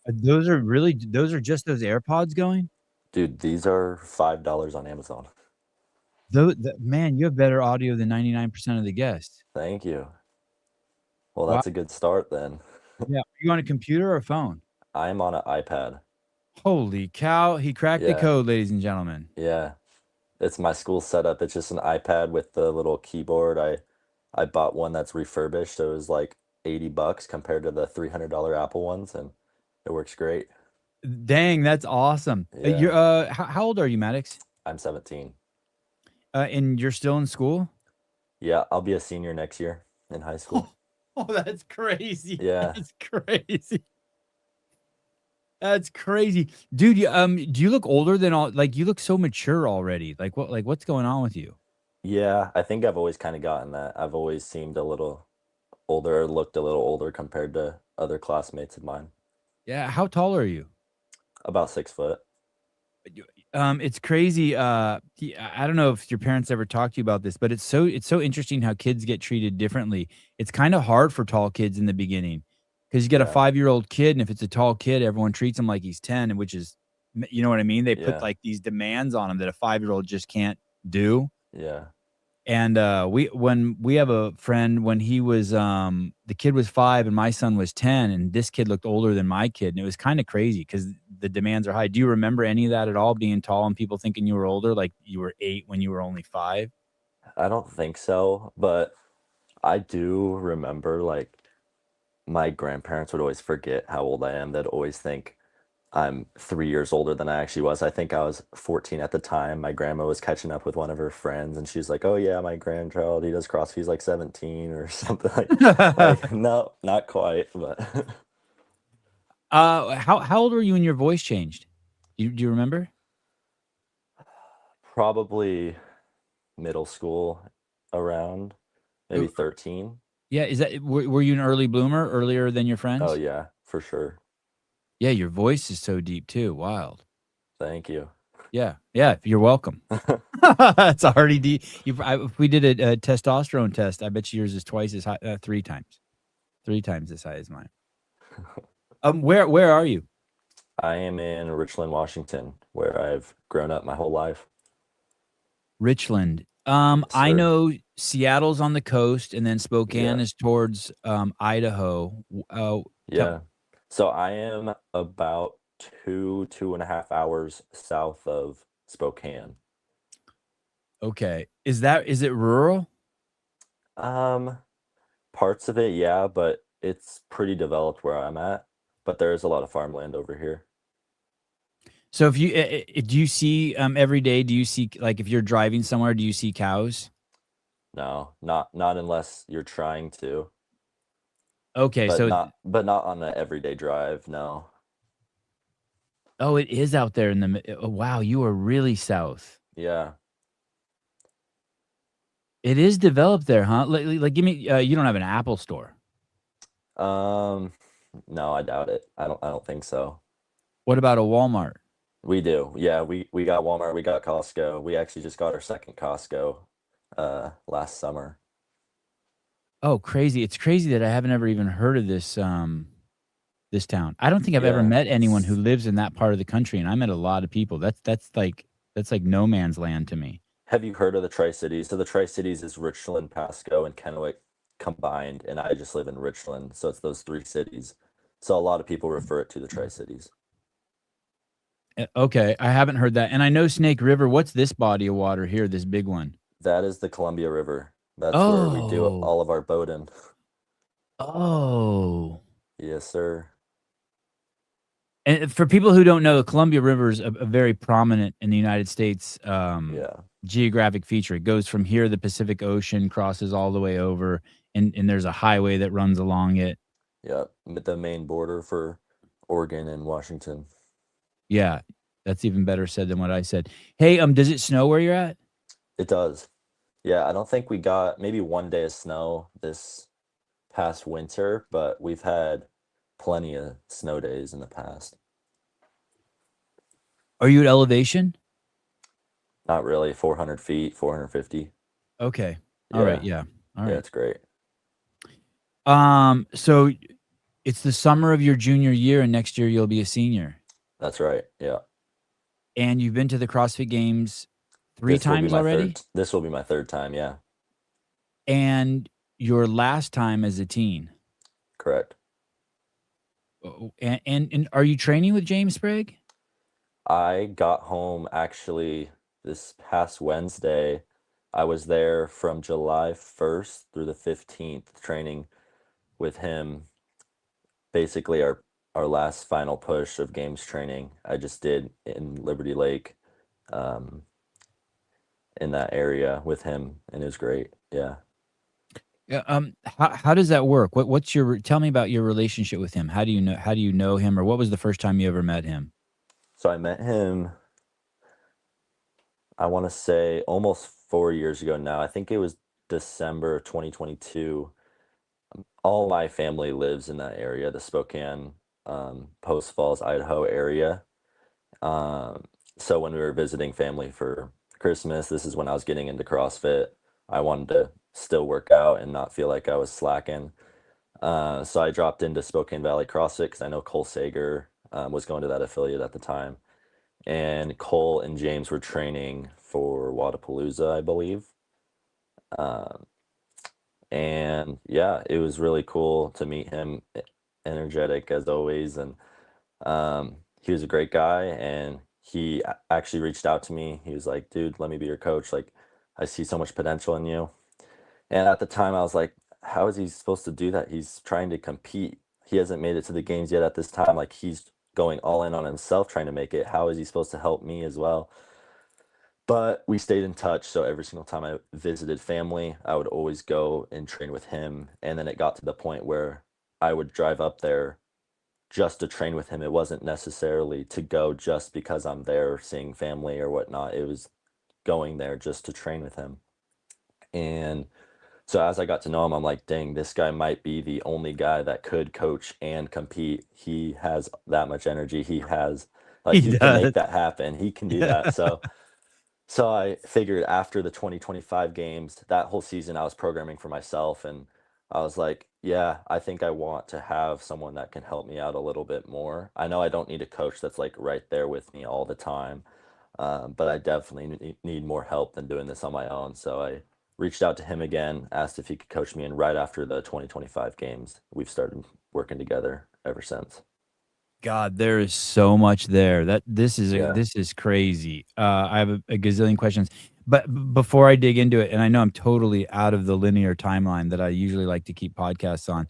those are just those AirPods going? Dude, these are $5 on Amazon. Man, you have better audio than 99% of the guests. Thank you. Well, Wow. that's a good start then. Yeah. Are you on a computer or a phone? I am on an iPad. Holy cow. He cracked the Yeah, code, ladies and gentlemen. yeah. It's my school setup. It's just an iPad with the little keyboard. I bought one that's refurbished. It was like $80 compared to the $300 Apple ones, and it works great. Dang, that's awesome. Yeah, How old are you, Maddox? I'm 17. And you're still in school? Yeah, I'll be a senior next year in high school. Oh, that's crazy. Yeah. That's crazy. That's crazy. Dude, do you look older than all like you look so mature already? What's going on with you? Yeah, I think I've always kind of gotten that. I've always seemed a little older, or looked a little older compared to other classmates of mine. Yeah, how tall are you? About 6 foot. It's crazy. I don't know if your parents ever talked to you about this, but it's so interesting how kids get treated differently. It's kind of hard for tall kids in the beginning because you get a Yeah, 5-year-old kid, and if it's a tall kid, everyone treats him like he's 10, and which is, you know what I mean? They put yeah, like these demands on him that a 5-year-old just can't do. yeah, And when we have a friend when he was the kid was 5 and my son was 10, and this kid looked older than my kid, and it was kind of crazy because the demands are high. Do you remember any of that at all? Being tall and people thinking you were older, like you were 8 when you were only 5? I don't think so, but I do remember like my grandparents would always forget how old I am. They'd always think I'm 3 years older than I actually was. I think I was 14 at the time. My grandma was catching up with one of her friends, and she's like, "Oh yeah, my grandchild, he does CrossFit. He's like 17 or something." Like no, not quite, but How old were you when your voice changed? Do you remember? probably middle school around Uh, maybe 13. Yeah, is that were you an early bloomer earlier than your Oh friends? yeah, for sure. Yeah, your voice is so deep too. Wild. Thank you. Yeah, yeah. You're welcome. It's already deep. If we did a testosterone test, I bet yours is twice as high, 3 times as high as mine. Where are you? I am in Richland, Washington, where I've grown up my whole life. Richland. Yes, I sir. know Seattle's on the coast, and then Spokane Yeah. is towards Idaho. Tell, Yeah. So I am about 2.5 hours south of Spokane. okay, is it rural? Um, Parts of it, yeah, but it's pretty developed where I'm at. But there is a lot of farmland over here. So do you see every day? Do you see like if you're driving somewhere? Do you see cows? No, not unless you're trying to, Okay, but so not on the everyday drive, no. oh, it is out there in oh, wow, you are really south. Yeah. It is developed there, huh? Like give me. You don't have an Apple store. Um, no, I doubt it. I don't think so. What about a Walmart? We do. Yeah, we got Walmart, we got Costco. We actually just got our second Costco last summer. Oh, crazy! It's crazy that I haven't ever even heard of this town. I don't think I've ever Yeah. met anyone who lives in that part of the country, and I met a lot of people. That's like no man's land to me. Have you heard of the Tri-Cities? So the Tri-Cities is Richland, Pasco, and Kennewick combined, and I just live in Richland, so it's those three cities. So a lot of people refer it to the Tri-Cities. Okay, I haven't heard that, and I know Snake River. What's this body of water here? This big one? That is the Columbia River. That's where we do Oh, all of our boating. oh. Yes, sir. And for people who don't know, the Columbia River is a very prominent in the United States Yeah. geographic feature. It goes from here, the Pacific Ocean, crosses all the way over, and there's a highway that runs along it. Yeah. The main border for Oregon and Washington. Yeah, that's even better said than what I said. Hey, does it snow where you're at? It does. Yeah, I don't think we got maybe one day of snow this past winter, but we've had plenty of snow days in the past. Are you at elevation? Not really, 400 feet, 450. Okay. All right. Yeah, Yeah. All yeah, right. it's great. So It's the summer of your junior year, and next year you'll be a senior. That's right. Yeah. And you've been to the CrossFit Games 3 times already? This will be my third time. Yeah. And your last time as a teen. Correct. Oh, and are you training with James Sprague? I got home actually this past Wednesday. I was there from July 1st through the 15th training with him. Basically our last final push of games training I just did in Liberty Lake, um, in that area with him, and it was great. Yeah. Yeah, how does that work? What's your tell me about your relationship with him? How do you know him, or what was the first time you ever met him? So I met him, I want to say almost 4 years ago now. I think it was December 2022. All my family lives in that area, the Spokane, Post Falls, Idaho area. Um, so when we were visiting family for Christmas, this is when I was getting into CrossFit. I wanted to still work out and not feel like I was slacking. So I dropped into Spokane Valley CrossFit because I know Cole Sager, was going to that affiliate at the time. And Cole and James were training for Wadapalooza, I believe. Um, and yeah, it was really cool to meet him, energetic as always. And he was a great guy, and he actually reached out to me. He was like, "Dude, let me be your coach. Like, I see so much potential in you." And at the time, I was like, "How is he supposed to do that? He's trying to compete. He hasn't made it to the games yet at this time. Like, he's going all in on himself trying to make it. How is he supposed to help me as well?" But we stayed in touch. So every single time I visited family, I would always go and train with him. And then it got to the point where I would drive up there just to train with him. It wasn't necessarily to go just because I'm there seeing family or whatnot. It was going there just to train with him. And so as I got to know him, I'm like, dang, this guy might be the only guy that could coach and compete. He has that much energy. He has, like, He he can does. make that happen. He can do Yeah. that. So I figured after the 2025 games, that whole season I was programming for myself, and I was like, yeah, I think I want to have someone that can help me out a little bit more. I know I don't need a coach that's like right there with me all the time, but I definitely need more help than doing this on my own. So I reached out to him again, asked if he could coach me, and right after the 2025 games, we've started working together ever since. God, there is so much there. That Yeah. this is crazy. I have a gazillion questions, but before I dig into it, and I know I'm totally out of the linear timeline that I usually like to keep podcasts on.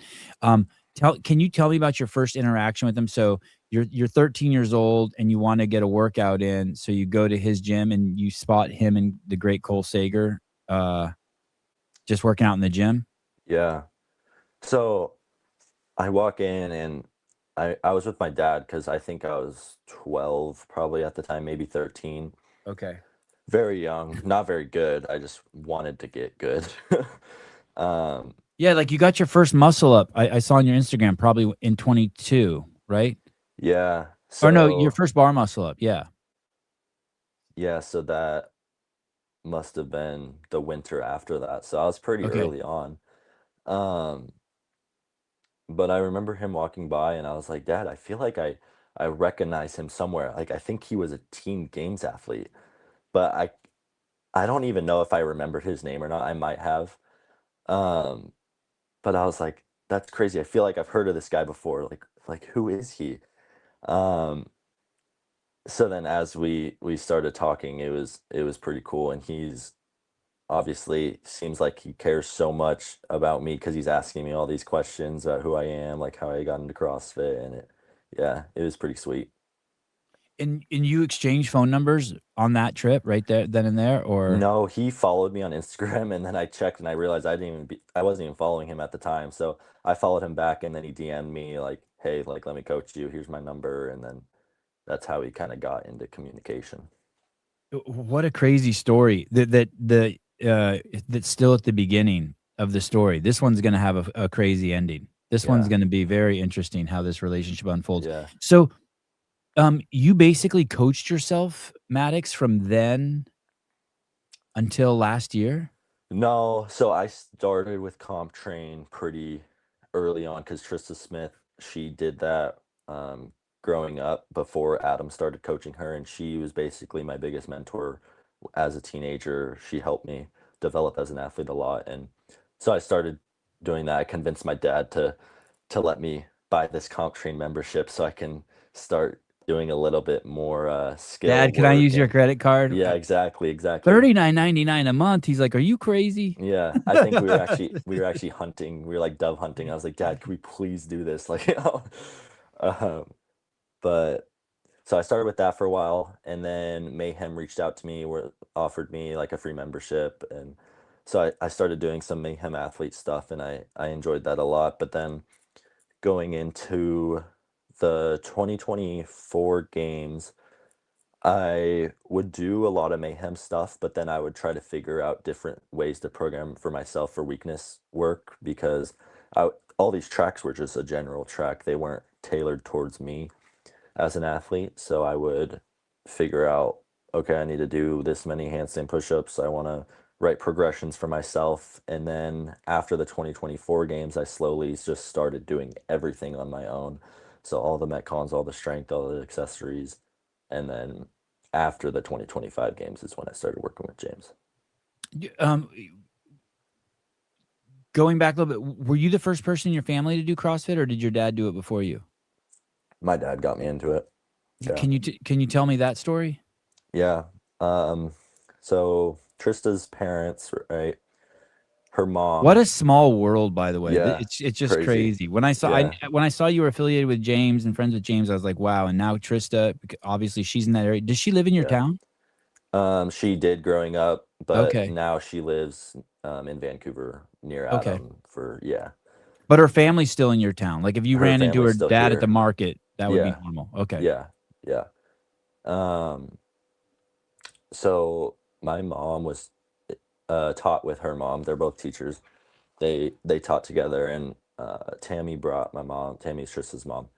Can you tell me about your first interaction with him? So you're 13 years old and you want to get a workout in, so you go to his gym and you spot him and the great Cole Sager, uh, just working out in the gym. Yeah. So I walk in and I was with my dad because I think I was 12 probably at the time, maybe 13. Okay. Very young, not very good. I just wanted to get good. um, Yeah, like you got your first muscle up. I saw on your Instagram probably in 22, right? yeah. Or no, your So first bar muscle up. Yeah. yeah, so that must have been the winter after that. So I was pretty Okay. early on. Um, but I remember him walking by and I was like, "Dad, I feel like I recognize him somewhere. Like I think he was a team games athlete." But I don't even know if I remembered his name or not. I might have. Um, but I was like, "That's crazy. I feel like I've heard of this guy before. Like who is he?" Um, so then as we started talking, it was pretty cool, and he's obviously seems like he cares so much about me because he's asking me all these questions about who I am, like how I got into CrossFit, and yeah, it was pretty sweet. And you exchange phone numbers on that trip right there, then and there, or No, he followed me on Instagram, and then I checked and I realized I wasn't even following him at the time. So I followed him back, and then he DM'd me like, "Hey, like let me coach you. Here's my number," and then that's how we kind of got into communication. what a crazy story that's still at the beginning of the story. This one's going to have a crazy ending. This one's Yeah, going to be very interesting how this relationship unfolds. yeah. So, you basically coached yourself, Maddox, from then until last year? No, so I started with comp train pretty early on because Trista Smith she did that growing up before Adam started coaching her, and she was basically my biggest mentor as a teenager. She helped me develop as an athlete a lot, and so I started doing that. I convinced my dad to let me buy this comp train membership so I can start doing a little bit more skill Dad, can I work. use your And credit card? yeah, exactly. $39.99 a month. He's like, "Are you crazy?" Yeah, I think we were actually hunting. We were like dove hunting. I was like, Dad, can we please do this? Like, um, but so I started with that for a while, and then Mayhem reached out to me, where offered me like a free membership, and so I started doing some Mayhem athlete stuff, and I enjoyed that a lot. But then going into the 2024 games, I would do a lot of mayhem stuff, but then I would try to figure out different ways to program for myself for weakness work because all these tracks were just a general track. They weren't tailored towards me as an athlete. So I would figure out, okay, I need to do this many handstand push-ups. I want to write progressions for myself. And then after the 2024 games, I slowly just started doing everything on my own. So all the metcons, all the strength, all the accessories. And then after the 2025 games is when I started working with James. Um, going back a little bit, were you the first person in your family to do CrossFit, or did your dad do it before you? My dad got me into it. Yeah. Can you tell me that story? Yeah. Um, so Trista's parents, right? Her What mom, a small world, by the way. yeah, It's just crazy. crazy. Yeah. When I saw you were affiliated with James and friends with James, I was like, wow. And now Trista, obviously she's in that area. Does she live in your Yeah. town? She did growing up, but Okay. now she lives in Vancouver near Okay. Adam for yeah. But her family's still in your town. Like if you Her ran into family's her still dad at the here. market, that would be Yeah. normal. Okay. Yeah. Yeah. Um, so my mom was taught with her mom. They're both teachers. They taught together, and Tammy's Trista's mom.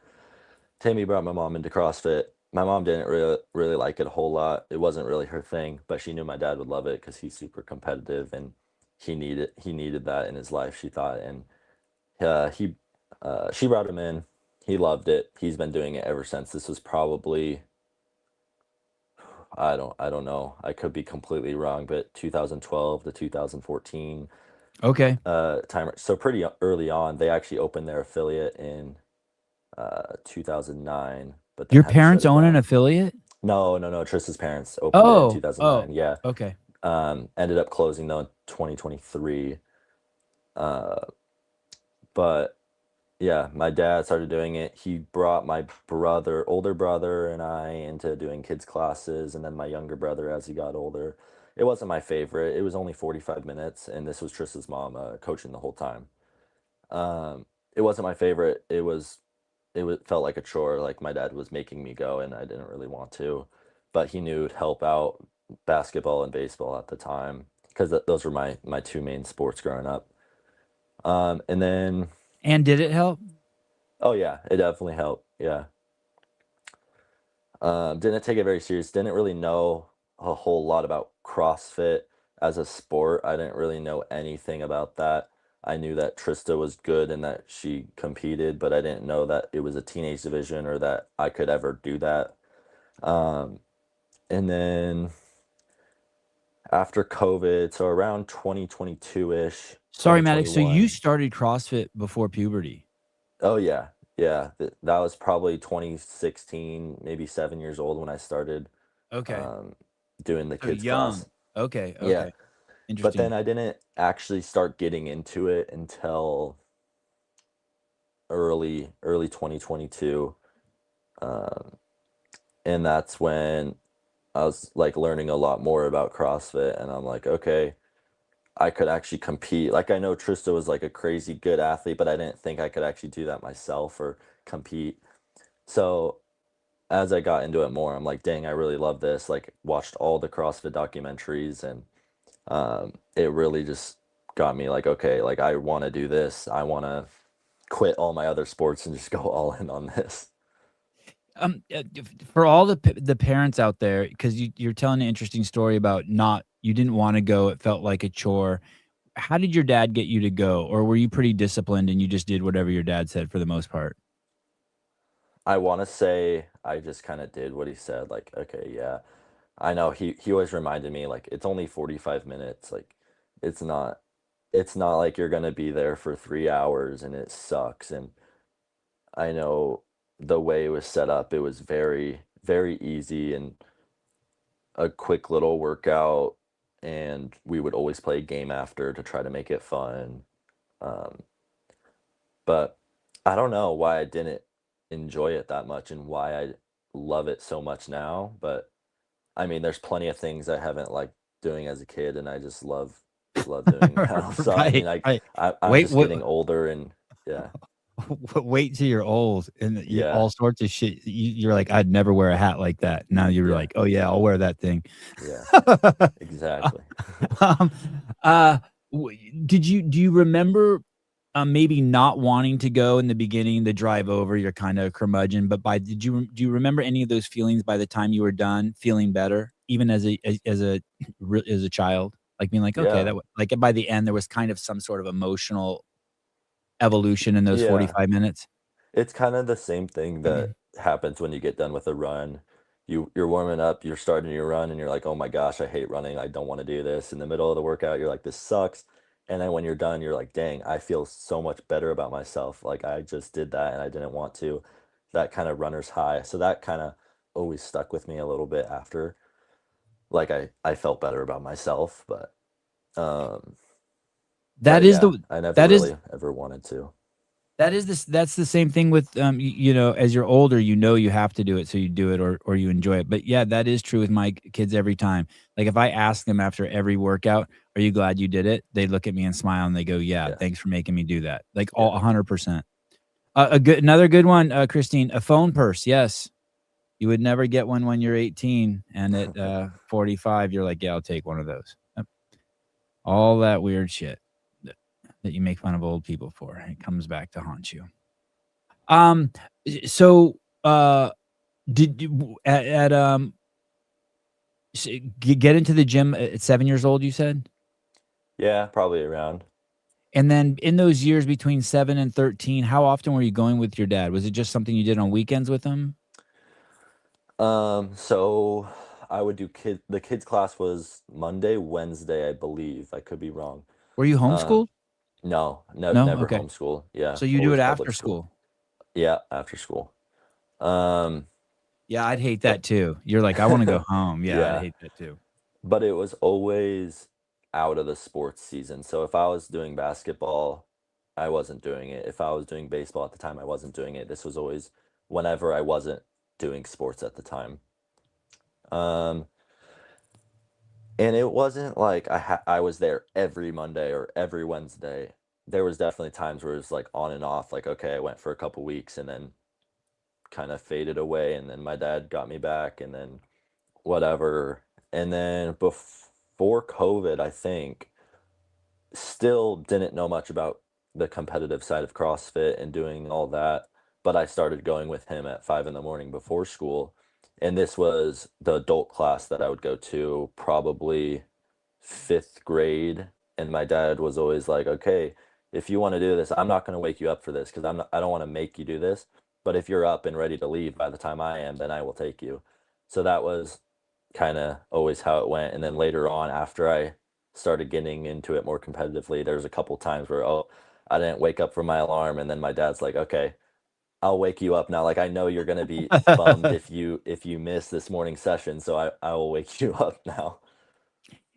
Tammy brought my mom into CrossFit. My mom didn't really like it a whole lot. It wasn't really her thing, but she knew my dad would love it because he's super competitive and he needed that in his life. She thought, and he she brought him in. He loved it. He's been doing it ever since. This was probably I don't know. I could be completely wrong, but 2012 to 2014 Okay. timer. So pretty early on, they actually opened their affiliate in 2009, but then Your had to shut parents it own an down. affiliate? No. Trista's parents opened it in Oh, oh, 2009. Yeah. okay. Ended up closing though in 2023. Uh, but yeah, my dad started doing it. He brought my older brother, and I into doing kids classes, and then my younger brother as he got older. It wasn't my favorite. It was only 45 minutes, and this was Trista's mom coaching the whole time. Um, it wasn't my favorite. It felt like a chore. Like my dad was making me go, and I didn't really want to, but he knew it'd help out basketball and baseball at the time because those were my two main sports growing up. And then And did it help? oh yeah, it definitely helped. Yeah. Didn't take it very serious. Didn't really know a whole lot about CrossFit as a sport. I didn't really know anything about that. I knew that Trista was good and that she competed, but I didn't know that it was a teenage division or that I could ever do that. Um, and then after COVID, so around 2022-ish, Sorry, Maddox. So you 2021. started CrossFit before puberty. Oh yeah. Yeah. That was probably 2016, maybe 7 years old when I started Okay. um, doing the So kids young. class. Okay, Yeah. okay. But then Interesting. I didn't actually start getting into it until early 2022. Um, and that's when I was like learning a lot more about CrossFit, and I'm like, okay, I could actually compete. Like I know Trista was like a crazy good athlete, but I didn't think I could actually do that myself or compete. So as I got into it more, I'm like, dang, I really love this. Like watched all the CrossFit documentaries, and it really just got me like, okay, like I want to do this. I want to quit all my other sports and just go all in on this. For all the parents out there, because you're telling an interesting story about not you didn't want to go, it felt like a chore. How did your dad get you to go, or were you pretty disciplined and you just did whatever your dad said for the most part? I want to say I just kind of did what he said. Like, okay, yeah, I know. He always reminded me like it's only 45 minutes. Like, it's not it's not like you're gonna be there for 3 hours and it sucks. And I know the way it was set up, it was very very easy and a quick little workout. And we would always play a game after to try to make it fun. Um, but I don't know why I didn't enjoy it that much and why I love it so much now. But I mean, there's plenty of things I haven't liked doing as a kid, and I just love doing now. So I Right, mean, right. I'm Wait, just getting older, and yeah, wait till you're old and you yeah, all sorts of shit. You're like, I'd never wear a hat like that. Now you're yeah, like, oh yeah, I'll wear that thing. yeah, exactly. um, uh, do you remember maybe not wanting to go in the beginning, the drive over, you're kind of a curmudgeon, but do you remember any of those feelings by the time you were done feeling better, even as a child? Like being like, okay, Yeah, like by the end, there was kind of some sort of emotional evolution in those yeah. 45 minutes. It's kinda the same thing that happens when you get done with a run. You're warming up, you're starting your run, and you're like, "Oh my gosh, I hate running, I don't wanna do this." In the middle of the workout, you're like, "This sucks." And then when you're done, you're like, "Dang, I feel so much better about myself, like, I just did that and I didn't want to." That kinda runner's high. So that kinda always stuck with me a little bit after. Like, I felt better about myself, um That but is yeah, the I never that is really ever wanted to. that's the same thing with, as you're older, you have to do it, so you do it or you enjoy it. But yeah, that is true with my kids every time. Like, if I ask them after every workout, "Are you glad you did it?" They look at me and smile and they go, "Yeah, Yeah, thanks for making me do that." Like, all yeah. 100%. Another good one, Christine, a phone purse, yes. You would never get one when you're 18, and at, 45, you're like, "Yeah, I'll take one of those." Yep. All that weird shit that that you make fun of old people for, it comes back to haunt you. Um, so, did you get into the gym at 7 years old, you said? Yeah, probably around. And then in those years between 7 and 13, how often were you going with your dad? Was it just something you did on weekends with him? So I would do the kids class was Monday, Wednesday, I believe. I could be wrong. Were you Um, homeschooled? no, No? never Okay. homeschool. Yeah, So you do always it public after school. school? Yeah, after school. Um, Yeah, I'd hate that but too. You're like, "I wanna go home." Yeah, I'd yeah, hate that too. but it was always out of the sports season. So if I was doing basketball, I wasn't doing it. If I was doing baseball at the time, I wasn't doing it. This was always whenever I wasn't doing sports at the time. Um, And it wasn't like I was there every Monday or every Wednesday. There was definitely times where it was, like, on and off, like, okay, I went for a couple weeks and then kinda faded away, and then my dad got me back, and then whatever. And then before COVID, I think, still didn't know much about the competitive side of CrossFit and doing all that, but I started going with him at 5 in the morning before school, and this was the adult class that I would go to probably 5th grade, and my dad was always like, "Okay, if you wanna do this, I'm not gonna wake you up for this because I don't wanna make you do this, but if you're up and ready to leave by the time I am, then I will take you." So that was kinda always how it went, and then later on, after I started getting into it more competitively, there's a couple times where, oh, I didn't wake up from my alarm, and then my dad's like, "Okay, I'll wake you up now, like, I know you're gonna be bummed if you miss this morning session, so I will wake you up now."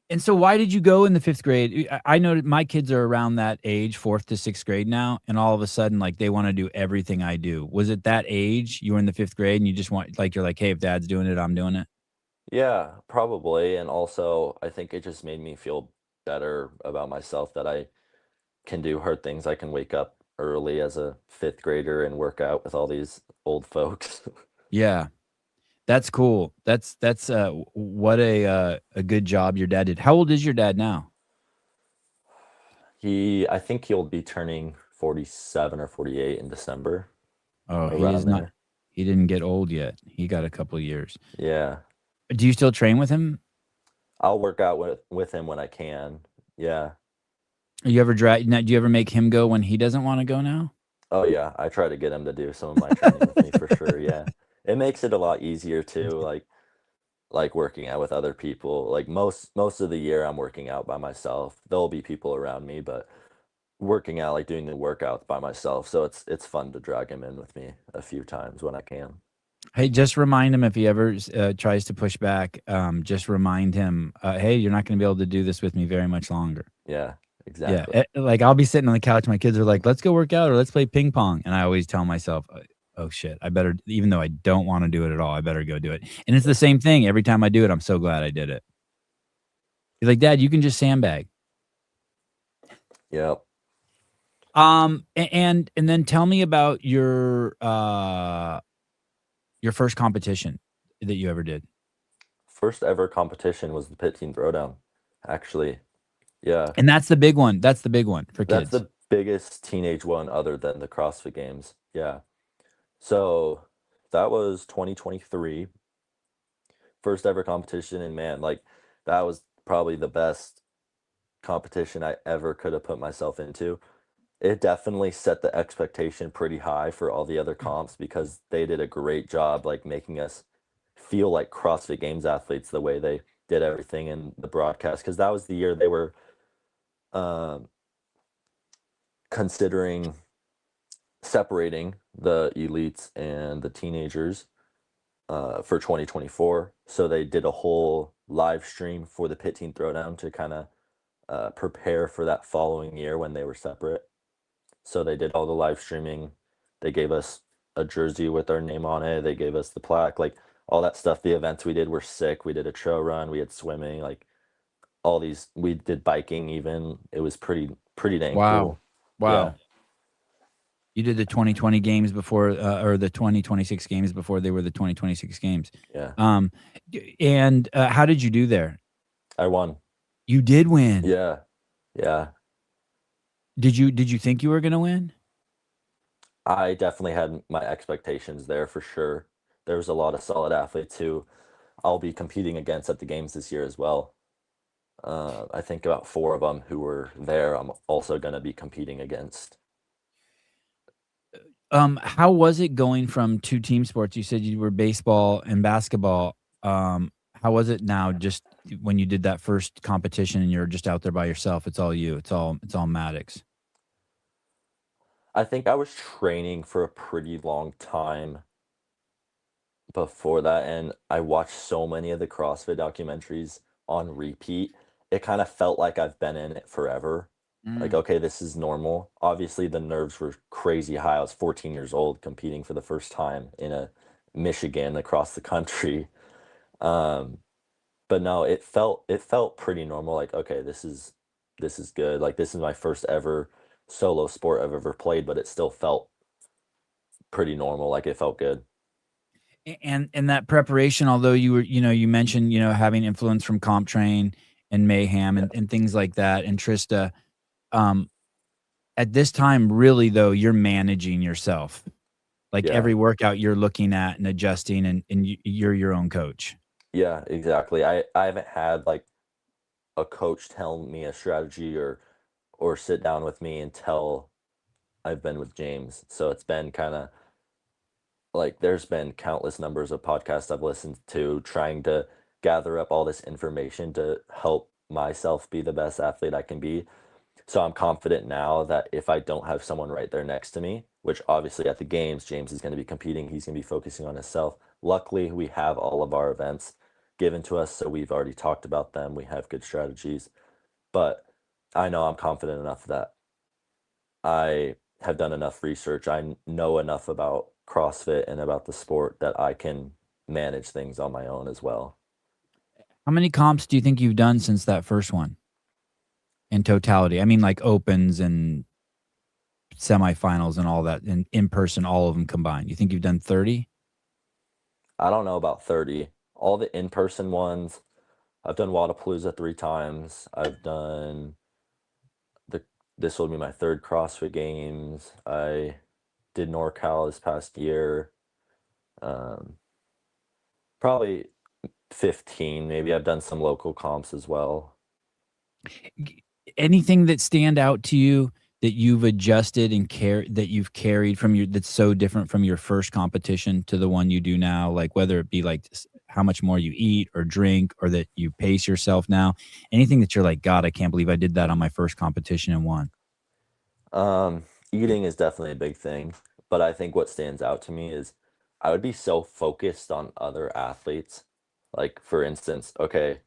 And so why did you go in the 5th grade? I know that my kids are around that age, 4th to 6th grade now, and all of a sudden, like, they wanna do everything I do. Was it that age? You were in the 5th grade and you just want like, you're like, "Hey, if dad's doing it, I'm doing it?" Yeah, probably, and also, I think it just made me feel better about myself that I can do hard things. I can wake up early as a 5th grader and work out with all these old folks. Yeah. That's cool. What a good job your dad did. How old is your dad now? I think he'll be turning 47 or 48 in December, Oh, he is around not there. he didn't get old yet. He got a couple years. Yeah. Do you still train with him? I'll work out with him when I can. Yeah. You ever make him go when he doesn't wanna go now? Oh yeah, I try to get him to do some of my training with me for sure. Yeah, it makes it a lot easier too. Like working out with other people. Like most of the year, I'm working out by myself. There'll be people around me, but working out, like doing the workouts by myself. So it's fun to drag him in with me a few times when I can. Hey, just remind him if he ever tries to push back. Just remind him, hey, you're not going to be able to do this with me very much longer. Yeah, Yeah, exactly. like I'll be sitting on the couch. My kids are like, "Let's go work out or let's play ping pong," and I always tell myself, "Oh shit, I better." Even though I don't want to do it at all, I better go do it. And it's the same thing every time I do it. I'm so glad I did it. He's like, "Dad, you can just sandbag." Yep. And then tell me about your first competition that you ever did. First ever competition was the pit team throwdown. Actually, yeah, And that's the big one. That's the big one for that's kids. the biggest teenage one other than the CrossFit Games. Yeah. So that was 2023, first ever competition, and man, like that was probably the best competition I ever could have put myself into. It definitely set the expectation pretty high for all the other comps because they did a great job like making us feel like CrossFit Games athletes the way they did everything in the broadcast because that was the year they were um, considering separating the elites and the teenagers for 2024. So they did a whole live stream for the pit team throwdown to kind of prepare for that following year when they were separate. So they did all the live streaming. They gave us a jersey with our name on it. They gave us the plaque, like all that stuff. The events we did were sick. We did a trail run. We had swimming, like all these. We did biking even. It was pretty dang Wow. cool. Yeah, Wow. You did the 2020 games before, or the 2026 games before they were the 2026 games. yeah. Um, and how did you do there? I won. You did win. Yeah, yeah. Did you think you were gonna win? I definitely had my expectations there for sure. There was a lot of solid athletes who I'll be competing against at the games this year as well. I think about four of them who were there. I'm also going to be competing against. How was it going from two team sports? You said you were baseball and basketball. How was it now? Just when you did that first competition and you're just out there by yourself, it's all you. It's all Maddox. I think I was training for a pretty long time before that, and I watched so many of the CrossFit documentaries on repeat. It kind of felt like I've been in it forever. Like, Mm. okay, this is normal. Obviously, the nerves were crazy high. I was 14 years old competing for the first time in a Michigan across the country. Um, but no, it felt pretty normal. Like, okay, this is good. Like, this is my first ever solo sport I've ever played, but it still felt pretty normal. Like, it felt good. And that preparation, although you were, you mentioned, having influence from Comp Train and Mayhem Yeah, and things like that, and Trista. Um, at this time, really though, you're managing yourself. Like yeah, every workout, you're looking at and adjusting, and you're your own coach. yeah, exactly. I haven't had like a coach tell me a strategy or sit down with me until I've been with James. So it's been kind of like there's been countless numbers of podcasts I've listened to trying to gather up all this information to help myself be the best athlete I can be. So I'm confident now that if I don't have someone right there next to me, which obviously at the games, James is going to be competing, he's going to be focusing on himself. Luckily, we have all of our events given to us, so we've already talked about them. We have good strategies, but I know I'm confident enough that I have done enough research. Know enough about CrossFit and about the sport that I can manage things on my own as well. How many comps do you think you've done since that first one in totality? I mean, like opens and semifinals and all that, and in person, all of them combined. You think you've done 30? I don't know about 30. All the in-person ones, I've done Wadapalooza 3 times. I've done the this will be my third CrossFit Games. I did NorCal this past year. Um, Probably 15, maybe. I've done some local comps as well. Anything that stand out to you that you've adjusted and that you've carried from that's so different from your first competition to the one you do now? Like whether it be like how much more you eat or drink, or that you pace yourself now, anything that you're like, God, I can't believe I did that on my first competition and won. Um, Eating is definitely a big thing, but I think what stands out to me is I would be so focused on other athletes. Like, for instance, okay,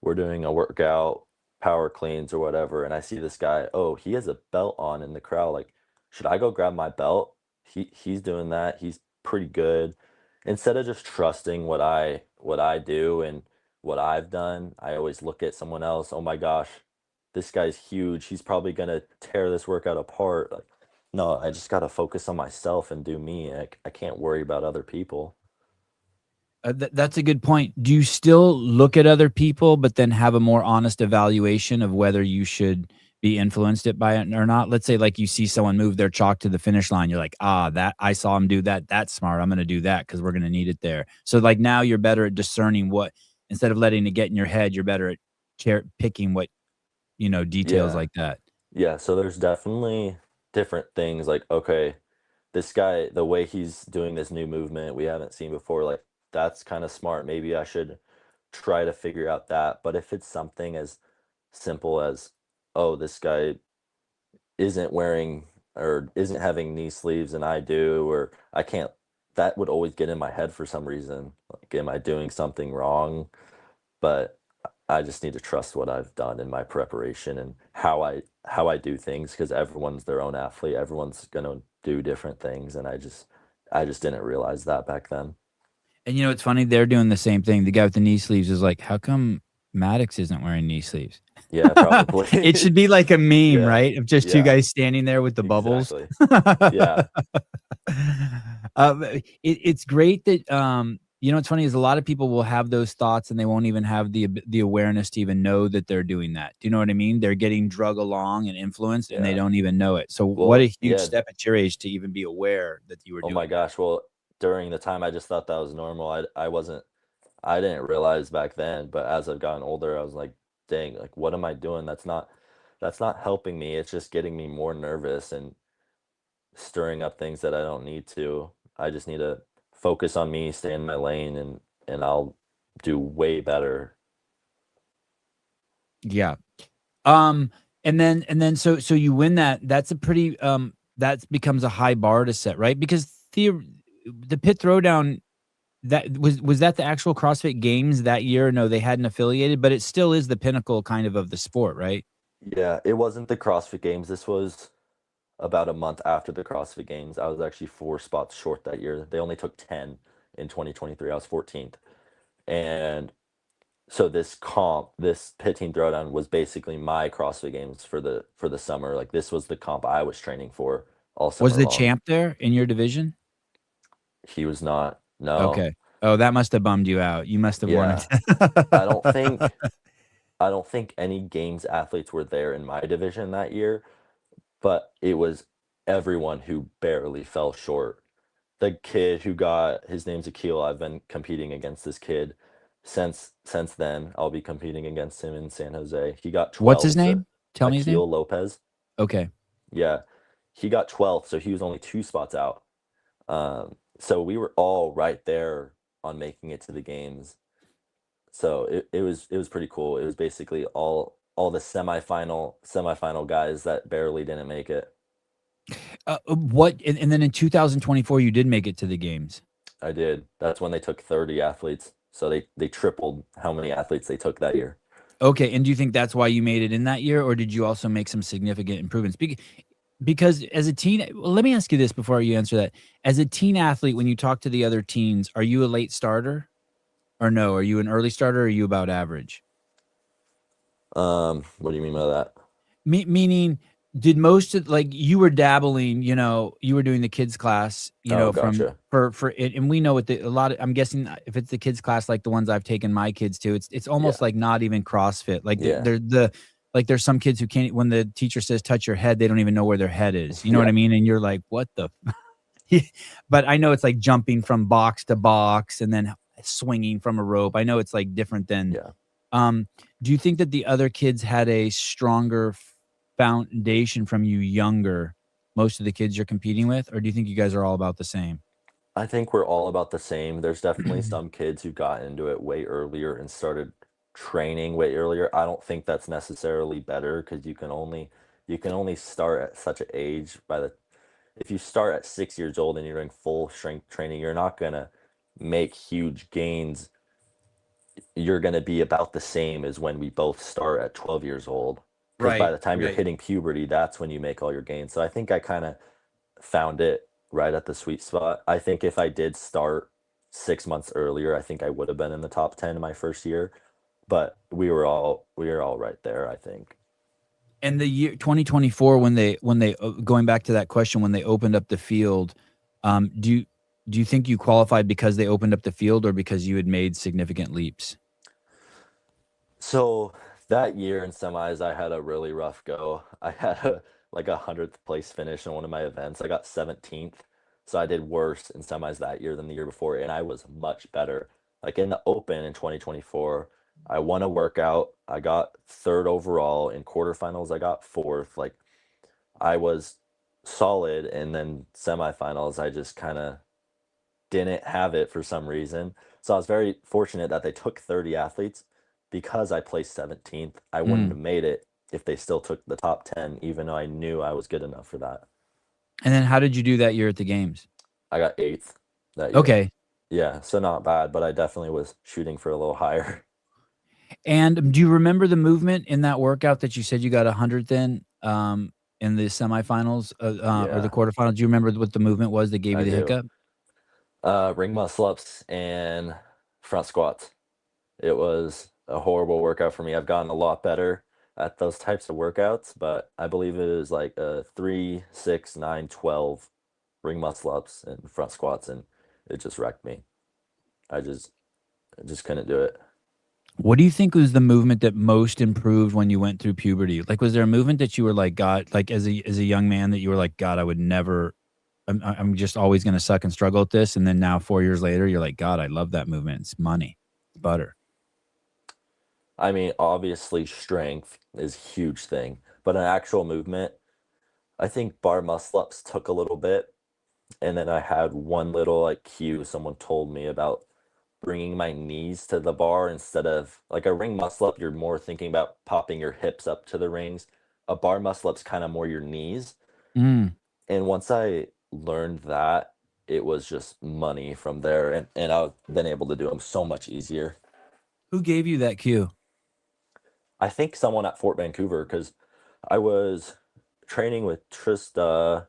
we're doing a workout, power cleans or whatever, and I see this guy, oh, he has a belt on in the crowd. Like, should I go grab my belt? He's doing that. He's pretty good. Instead of just trusting what I do and what I've done, I always look at someone else. Oh my gosh, this guy's huge. He's probably gonna tear this workout apart. Like, no, I just gotta focus on myself and do me. I can't worry about other people. That's a good point. Do you still look at other people, but then have a more honest evaluation of whether you should be influenced it by it or not? Let's say like you see someone move their chalk to the finish line. You're like, ah, that I saw him do that. That's smart. I'm going to do that because we're going to need it there. So like now you're better at discerning what, instead of letting it get in your head, you're better at picking what, details Yeah. like that. Yeah, so there's definitely different things like, okay, this guy, the way he's doing this new movement we haven't seen before, like that's kind of smart. Maybe I should try to figure out that. But if it's something as simple as, oh, this guy isn't wearing or isn't having knee sleeves and I do, or I can't, that would always get in my head for some reason. Like, am I doing something wrong? But I just need to trust what I've done in my preparation and how I do things because everyone's their own athlete. Everyone's gonna do different things, and I just didn't realize that back then. And it's funny. They're doing the same thing. The guy with the knee sleeves is like, how come Maddox isn't wearing knee sleeves? Yeah, It probably. should be like a meme, Yeah, right? Of just two yeah, guys standing there with the bubbles. exactly. Yeah, It's great that what's funny is a lot of people will have those thoughts and they won't even have the awareness to even know that they're doing that. Do you know what I mean? They're getting drug along and influenced and they yeah. don't even know it. So what Well, a huge yeah. step at your age to even be aware that you were Oh my doing that. gosh. Well, during the time, I just thought that was normal. I wasn't. I didn't realize back then, but as I've gotten older, I was like, dang, like what am I doing? That's not helping me. It's just getting me more nervous and stirring up things that I don't need to. I just need to focus on me, stay in my lane, and I'll do way better. Yeah. Um, and then so you win that. That's a pretty that becomes a high bar to set, right? Because the pit throwdown, that was that the actual CrossFit Games that year? No, they hadn't affiliated, but it still is the pinnacle kind of the sport, right? Yeah, it wasn't the CrossFit Games. This was about a month after the CrossFit Games. I was actually 4 spots short that year. They only took 10 in 2023. I was 14th. And so this pit team throwdown was basically my CrossFit Games for the summer. Like this was the comp I was training for all Was summer the long. champ there in your division? He was not. No. Okay. Oh, that must have bummed you out. You must have wanted Yeah. I don't to. think I don't think any games athletes were there in my division that year, but it was everyone who barely fell short. The kid who got his name's Akil. I've been competing against this kid since then. I'll be competing against him in San Jose. He got What's his 12th, so name? Tell me his name. Akil Lopez. Okay. Yeah. He got 12th, so he was only 2 spots out. So we were all right there on making it to the games. So it was pretty cool. It was basically all the semifinal guys that barely didn't make it. What and then in 2024 you did make it to the games. I did. That's when they took 30 athletes. So they tripled how many athletes they took that year. Okay, and do you think that's why you made it in that year, or did you also make some significant improvements? Because as a teen, well, let me ask you this before you answer that. As a teen athlete, when you talk to the other teens, are you a late starter or no? Are you an early starter or are you about average? What do you mean by that? Meaning, did most of like you were dabbling, you were doing the kids class, Oh, from gotcha. for it, and we know what a lot of, I'm guessing if it's the kids class like the ones I've taken my kids to, it's almost Yeah. like not even CrossFit. Like Yeah. like there's some kids who can't, when the teacher says touch your head, they don't even know where their head is. You know what Yeah. I mean? And you're like, what the but I know it's like jumping from box to box and then swinging from a rope. I know it's like different than Yeah. do you think that the other kids had a stronger foundation from you younger, most of the kids you're competing with, or do you think you guys are all about the same? I think we're all about the same. There's definitely some kids who got into it way earlier and started training way earlier. I don't think that's necessarily better because you can only start at such an age. If you start at 6 years old and you're doing full strength training, you're not gonna make huge gains. You're gonna be about the same as when we both start at 12 years old. Because by Right, the time you're right. hitting puberty, that's when you make all your gains. So I think I kind of found it right at the sweet spot. I think if I did start 6 months earlier, I think I would have been in the top 10 in my first year. But we were all right there, I think. And the year 2024, when they going back to that question, when they opened up the field, do you think you qualified because they opened up the field or because you had made significant leaps? So that year in semis, I had a really rough go. I had like 100th place finish in one of my events. I got 17th. So I did worse in semis that year than the year before, and I was much better. Like in the Open in 2024, I won a workout. I got third overall. In quarterfinals, I got fourth. Like I was solid, and then semifinals, I just kind of didn't have it for some reason. So I was very fortunate that they took 30 athletes because I placed 17th. I wouldn't Mm. have made it if they still took the top 10, even though I knew I was good enough for that. And then how did you do that year at the games? I got eighth that year. Okay. Yeah, so not bad, but I definitely was shooting for a little higher. And do you remember the movement in that workout that you said you got 100th in the semifinals or the Yeah, quarterfinals? Do you remember what the movement was that gave I you the do. hiccup? Ring muscle ups and front squats. It was a horrible workout for me. I've gotten a lot better at those types of workouts, but I believe it is like a 3, 6, 9, 12 ring muscle ups and front squats, and it just wrecked me. I just couldn't do it. What do you think was the movement that most improved when you went through puberty? Like, was there a movement that you were like, God, like as a young man that you were like, God, I would never, I'm just always going to suck and struggle at this. And then now 4 years later, you're like, God, I love that movement. It's money, it's butter. I mean, obviously, strength is a huge thing, but an actual movement, I think bar muscle ups took a little bit. And then I had one little like cue someone told me about bringing my knees to the bar instead of like a ring muscle up, you're more thinking about popping your hips up to the rings. A bar muscle up's kind of more your knees. Mm. And once I learned that, it was just money from there. And I've been able to do them so much easier. Who gave you that cue? I think someone at Fort Vancouver, because I was training with Trista.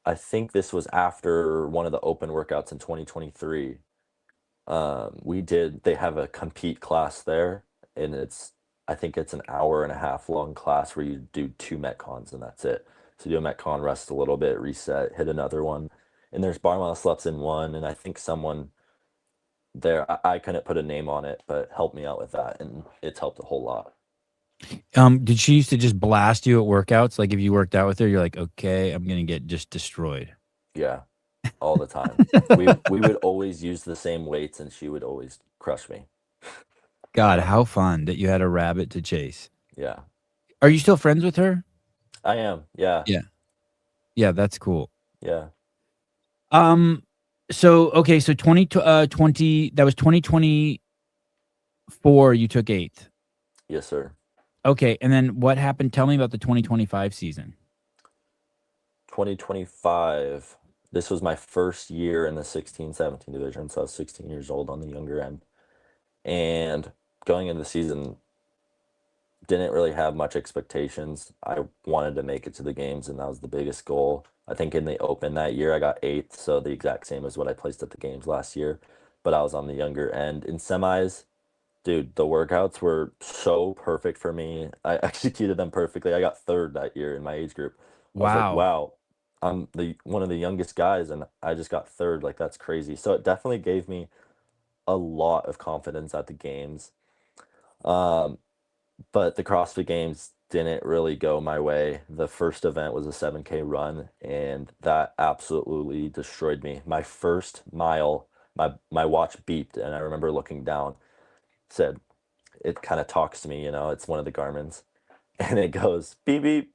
I think this was after one of the open workouts in 2023. They have a compete class there, and I think it's an hour and a half long class where you do two Metcons and that's it. So you do a Metcon, rest a little bit, reset, hit another one. And there's bar muscle ups in one, and I think someone there, I couldn't put a name on it, but helped me out with that, and it's helped a whole lot. Did she used to just blast you at workouts? Like if you worked out with her, you're like, okay, I'm gonna get just destroyed. Yeah, all the time. We would always use the same weights, and she would always crush me. God, how fun that you had a rabbit to chase. Yeah, Are you still friends with her? I am. Yeah, Yeah. Yeah, that's cool. yeah, Um, so okay, so 20, that was 2024, you took 8th. yes, sir. Okay, and then what happened? Tell me about the 2025 season. 2025. This was my first year in the 16-17 division, so I was 16 years old on the younger end. And going into the season, didn't really have much expectations. I wanted to make it to the games, and that was the biggest goal. I think in the Open that year, I got eighth, so the exact same as what I placed at the games last year, but I was on the younger end. In semis, dude, the workouts were so perfect for me. I executed them perfectly. I got third that year in my age group. I was like, Wow. wow, I'm the one of the youngest guys, and I just got third. Like that's crazy. So it definitely gave me a lot of confidence at the games. Um, but the CrossFit Games didn't really go my way. The first event was a 7K run, and that absolutely destroyed me. My first mile, my watch beeped, and I remember looking down, said, it kind of talks to me, it's one of the Garmin's, and it goes beep beep.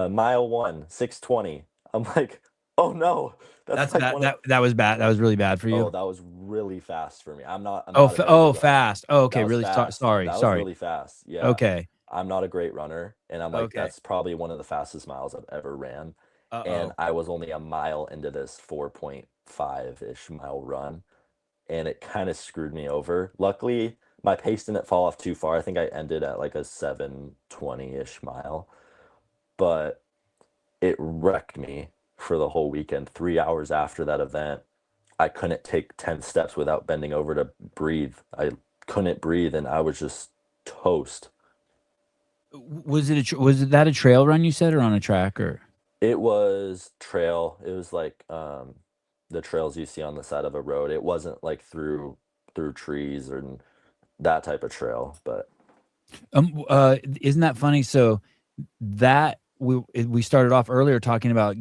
Mile one, 6:20. I'm like, oh no, that's That's like bad. one of That was bad. That was really bad for oh, you. that was really fast for me. I'm Oh, not a very good runner. fast. Oh, That okay. was Really fast. sorry. That was Sorry. really fast. Yeah. Okay. I'm not a great runner, and I'm like, Okay. that's probably one of the fastest miles I've ever ran. And Uh-oh. I was only a mile into this 4.5-ish mile run, and it kind of screwed me over. Luckily, my pace didn't fall off too far. I think I ended at like a 7:20-ish mile, but it wrecked me for the whole weekend. 3 hours after that event, I couldn't take 10 steps without bending over to breathe. I couldn't breathe and I was just toast. Was it that a trail run you said or on a track or? It was trail. It was like the trails you see on the side of a road. It wasn't like through trees and that type of trail, but Isn't that funny? So that we started off earlier talking about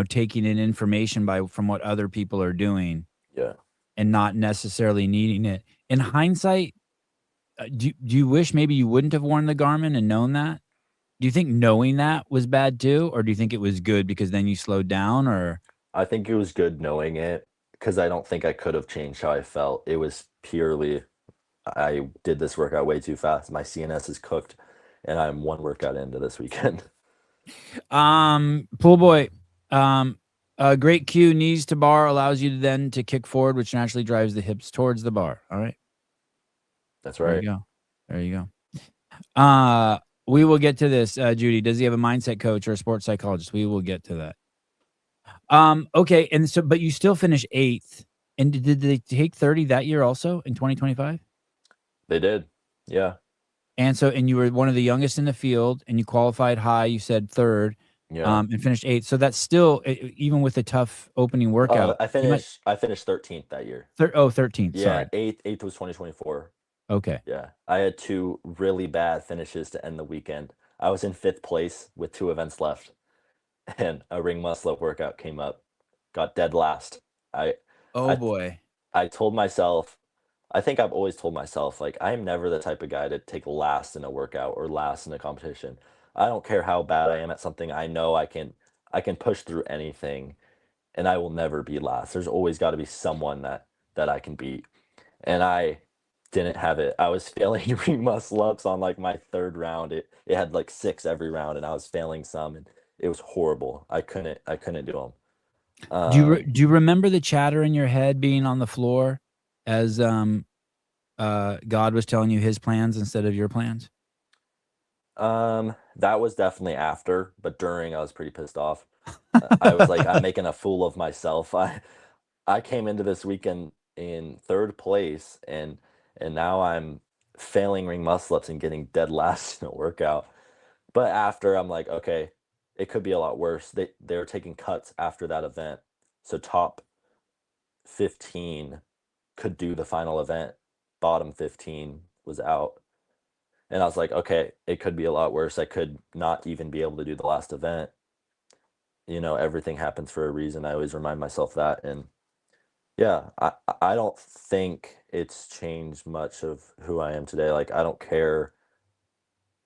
taking in information by from what other people are doing yeah. and not necessarily needing it. In hindsight, do you wish maybe you wouldn't have worn the Garmin and known that? Do you think knowing that was bad too, or do you think it was good because then you slowed down? Or I think it was good knowing it because I don't think I could have changed how I felt. It was purely I did this workout way too fast. My CNS is cooked, and I'm one workout into this weekend. pool boy, a great cue, knees to bar allows you to then to kick forward, which naturally drives the hips towards the bar. All right, That's there you right. go, there you go. We will get to this, Judy. Does he have a mindset coach or a sports psychologist? We will get to that. Okay, and so, but you still finish eighth. And did they take 30 that year also in 2025? They did. Yeah. And so, and you were one of the youngest in the field, and you qualified high. You said third, Yeah. and finished eighth. So that's still even with a tough opening workout. You might I finished 13th that year. 13th. Yeah, Sorry. eighth was 2024. Okay. Yeah. I had two really bad finishes to end the weekend. I was in fifth place with two events left, and a ring muscle up workout came up, got dead last. I Oh I boy. I told myself, I think I've always told myself, like, I am never the type of guy to take last in a workout or last in a competition. I don't care how bad I am at something. I know I can push through anything and I will never be last. There's always got to be someone that I can beat. And I didn't have it. I was failing ring muscle ups on like my third round. It had like six every round and I was failing some and it was horrible. I couldn't do them. Do you remember the chatter in your head being on the floor as God was telling you His plans instead of your plans? That was definitely after, but during I was pretty pissed off. I was like, I'm making a fool of myself. I came into this weekend in third place and now I'm failing ring muscle ups and getting dead last in a workout. But after I'm like, okay, it could be a lot worse. They're taking cuts after that event. So top 15 could do the final event. Bottom 15 was out. And I was like, okay, it could be a lot worse. I could not even be able to do the last event. You know, everything happens for a reason. I always remind myself that. And yeah, I don't think it's changed much of who I am today. Like I don't care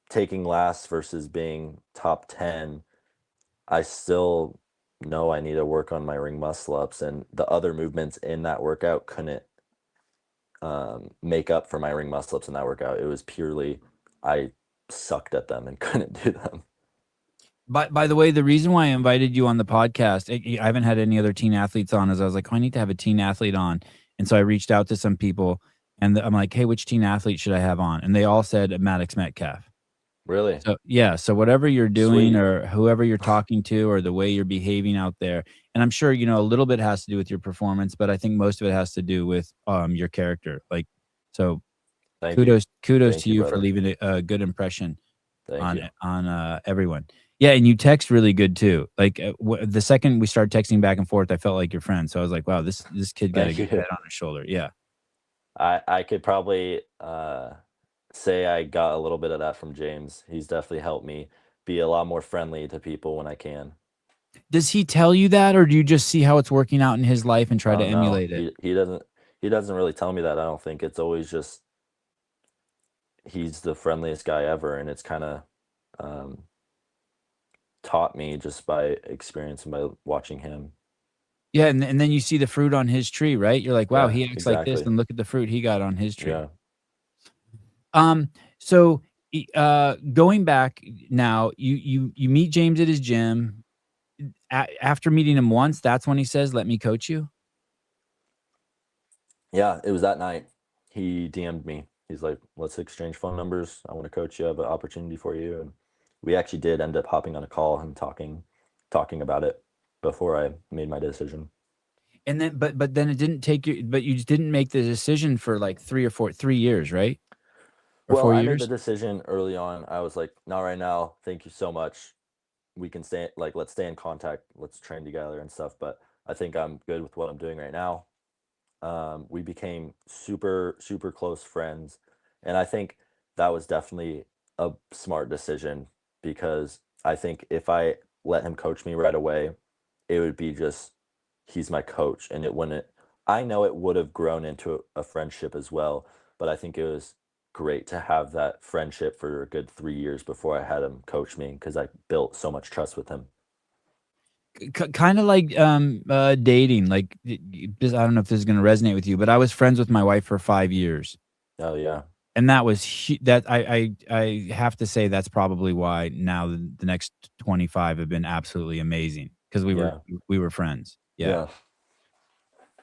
taking last versus being top 10. I still know I need to work on my ring muscle ups and the other movements in that workout couldn't make up for my ring muscle ups in that workout. It was purely I sucked at them and couldn't do them. By the way, the reason why I invited you on the podcast, I haven't had any other teen athletes on, is I was like, oh, I need to have a teen athlete on. And so I reached out to some people and I'm like, hey, which teen athlete should I have on? And they all said Maddox Metcalf. Really? So yeah, so whatever you're doing Sweet. or whoever you're talking to or the way you're behaving out there, and I'm sure, a little bit has to do with your performance, but I think most of it has to do with your character. Like, so Thank you. kudos Thank to you, you for brother. leaving a good impression Thank on you. everyone. Yeah, and you text really good too. Like the second we started texting back and forth, I felt like your friend. So I was like, wow, this kid got a Thank good you. head on his shoulder. Yeah. I could probably say I got a little bit of that from James. He's definitely helped me be a lot more friendly to people when I can. Does he tell you that, or do you just see how it's working out in his life and try to Oh no, emulate it? he doesn't really tell me that. I don't think it's always just he's the friendliest guy ever, and it's kind of um, taught me just by experience and by watching him. Yeah, and then you see the fruit on his tree, right? You're like, "Wow, Yeah, he acts like this, exactly. and look at the fruit he got on his tree." Yeah. Um, so, going back now, you meet James at his gym. After meeting him once, that's when he says, "Let me coach you?" Yeah, it was that night. He DM'd me. He's like, "Let's exchange phone numbers. I want to coach you. I have an opportunity for you." And we actually did end up hopping on a call and talking about it before I made my decision. And then but then it didn't take you but you just didn't make the decision for, like, 3 years, right? Or Well, 4 I made the years? decision early on. I was like, "Not right now. Thank you so much. We can stay like let's stay in contact. Let's train together and stuff, but I think I'm good with what I'm doing right now." We became super close friends, and I think that was definitely a smart decision because I think if I let him coach me right away, it would be just he's my coach, and it wouldn't. I know it would have grown into a friendship as well, but I think it was great to have that friendship for a good 3 years before I had him coach me because I built so much trust with him. Kinda like, dating, like, y y this I don't know if this is gonna resonate with you, but I was friends with my wife for 5 years, Oh yeah, and that was hu that I have to say that's probably why now the next 25 have been absolutely amazing because yeah, we were friends. Yeah. yeah,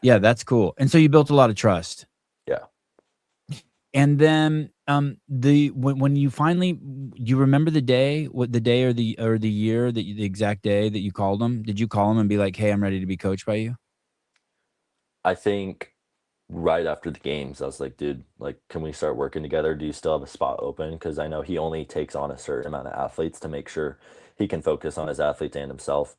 Yeah, that's cool, and so you built a lot of trust. yeah. And then, when you finally do you remember the day, what the day or the year that you the exact day that you called him? Did you call him and be like, "Hey, I'm ready to be coached by you?" I think right after the games, I was like, "Dude, like, can we start working together? Do you still have a spot open?" Because I know he only takes on a certain amount of athletes to make sure he can focus on his athletes and himself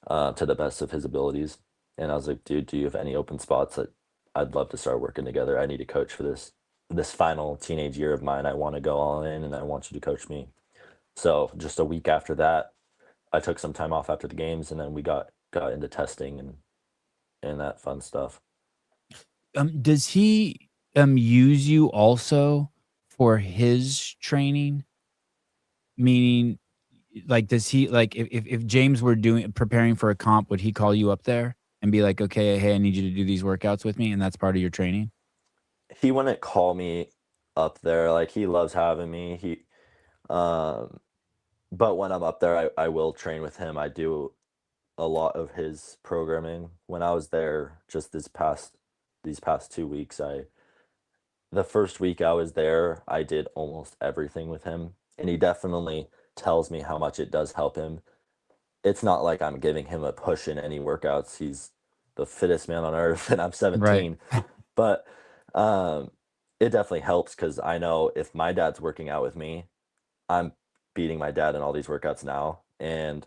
to the best of his abilities. And I was like, "Dude, do you have any open spots that I'd love to start working together? I need a coach for this final teenage year of mine. I want to go all in, and I want you to coach me." So just a week after that, I took some time off after the games, and then we got into testing and that fun stuff. Does he, use you also for his training? Meaning, like, does he like, if James were doing preparing for a comp, would he call you up there and be like, "Okay, hey, I need you to do these workouts with me," and that's part of your training? He wouldn't call me up there, like, he loves having me, um but when I'm up there, I will train with him, I do a lot of his programming. When I was there just these past 2 weeks, I the first week I was there, I did almost everything with him, and he definitely tells me how much it does help him. It's not like I'm giving him a push in any workouts, he's the fittest man on earth, and I'm Right. 17. But, um, it definitely helps because I know if my dad's working out with me, I'm beating my dad in all these workouts now, and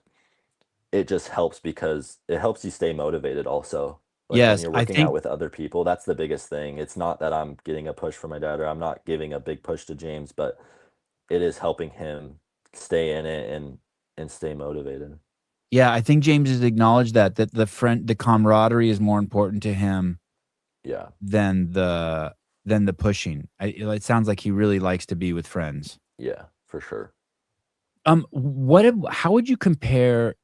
it just helps because it helps you stay motivated also. Like, when Yes, you're I working out think with other people, that's the biggest thing. It's not that I'm getting a push from my dad or I'm not giving a big push to James, but it is helping him stay in it and stay motivated. yeah, I think James has acknowledged that the camaraderie is more important to him Yeah, than the pushing. It sounds like he really likes to be with friends. yeah, for sure. How would you compare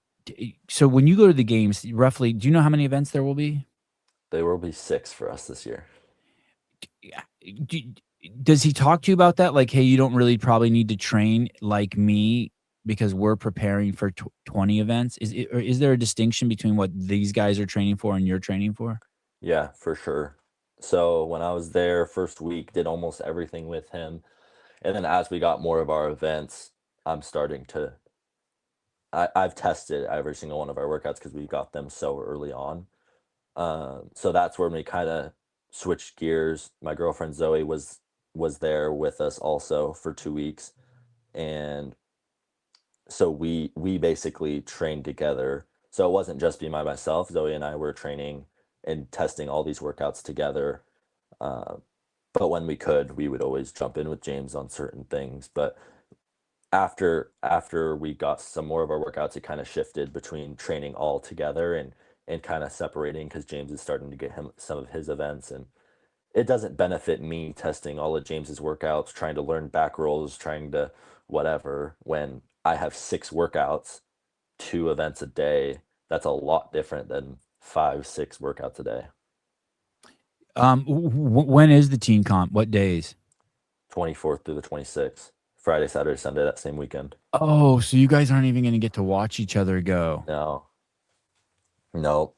so when you go to the games, roughly, do you know how many events there will be? There will be 6 for us this year. Yeah, do does he talk to you about that? Like, "Hey, you don't really probably need to train like me because we're preparing for 20 events." Or is there a distinction between what these guys are training for and you're training for? Yeah, for sure. So when I was there first week, did almost everything with him. And then as we got more of our events, I'm starting to I've tested every single one of our workouts because we got them so early on. So that's when we kind of switched gears. My girlfriend Zoe was there with us also for 2 weeks, and so we basically trained together. So it wasn't just me by myself. Zoe and I were training and testing all these workouts together. Uh, but when we could, we would always jump in with James on certain things. But after we got some more of our workouts, it kind of shifted between training all together and kind of separating because James is starting to get him some of his events, and it doesn't benefit me testing all of James's workouts, trying to learn back rolls, trying to whatever when I have 6 workouts 2 events a day, that's a lot different than 5, 6 workouts a day. When is the teen comp? What days? 24th through the 26th, Friday, Saturday, Sunday, that same weekend. Oh, so you guys aren't even going to get to watch each other go. No. No.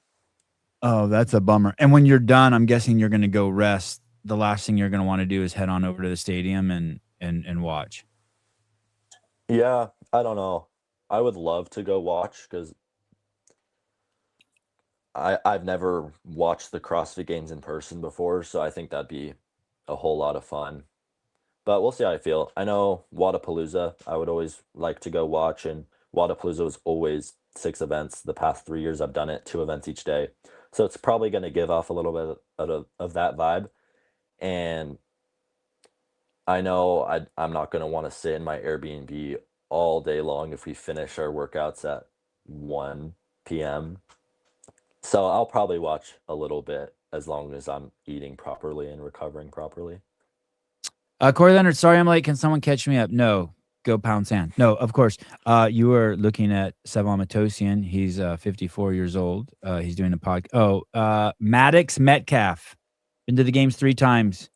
Oh, that's a bummer. And when you're done, I'm guessing you're going to go rest. The last thing you're going to want to do is head on over to the stadium and watch. Yeah, I don't know. I would love to go watch because I've never watched the CrossFit Games in person before, so I think that'd be a whole lot of fun. But we'll see how I feel. I know Wadapalooza, I would always like to go watch, and Wadapalooza was always 6 events. The past 3 years I've done it, 2 events each day. So it's probably going to give off a little bit of that vibe. And I know I'm not going to want to sit in my Airbnb all day long if we finish our workouts at 1 p.m. So I'll probably watch a little bit as long as I'm eating properly and recovering properly. Corey Leonard, sorry I'm late. Can someone catch me up? No, go pound sand. No, of course. You are looking at Sevan Matosian. He's 54 years old. He's doing a podcast. Oh, Maddox Metcalf. Been to the games 3 times.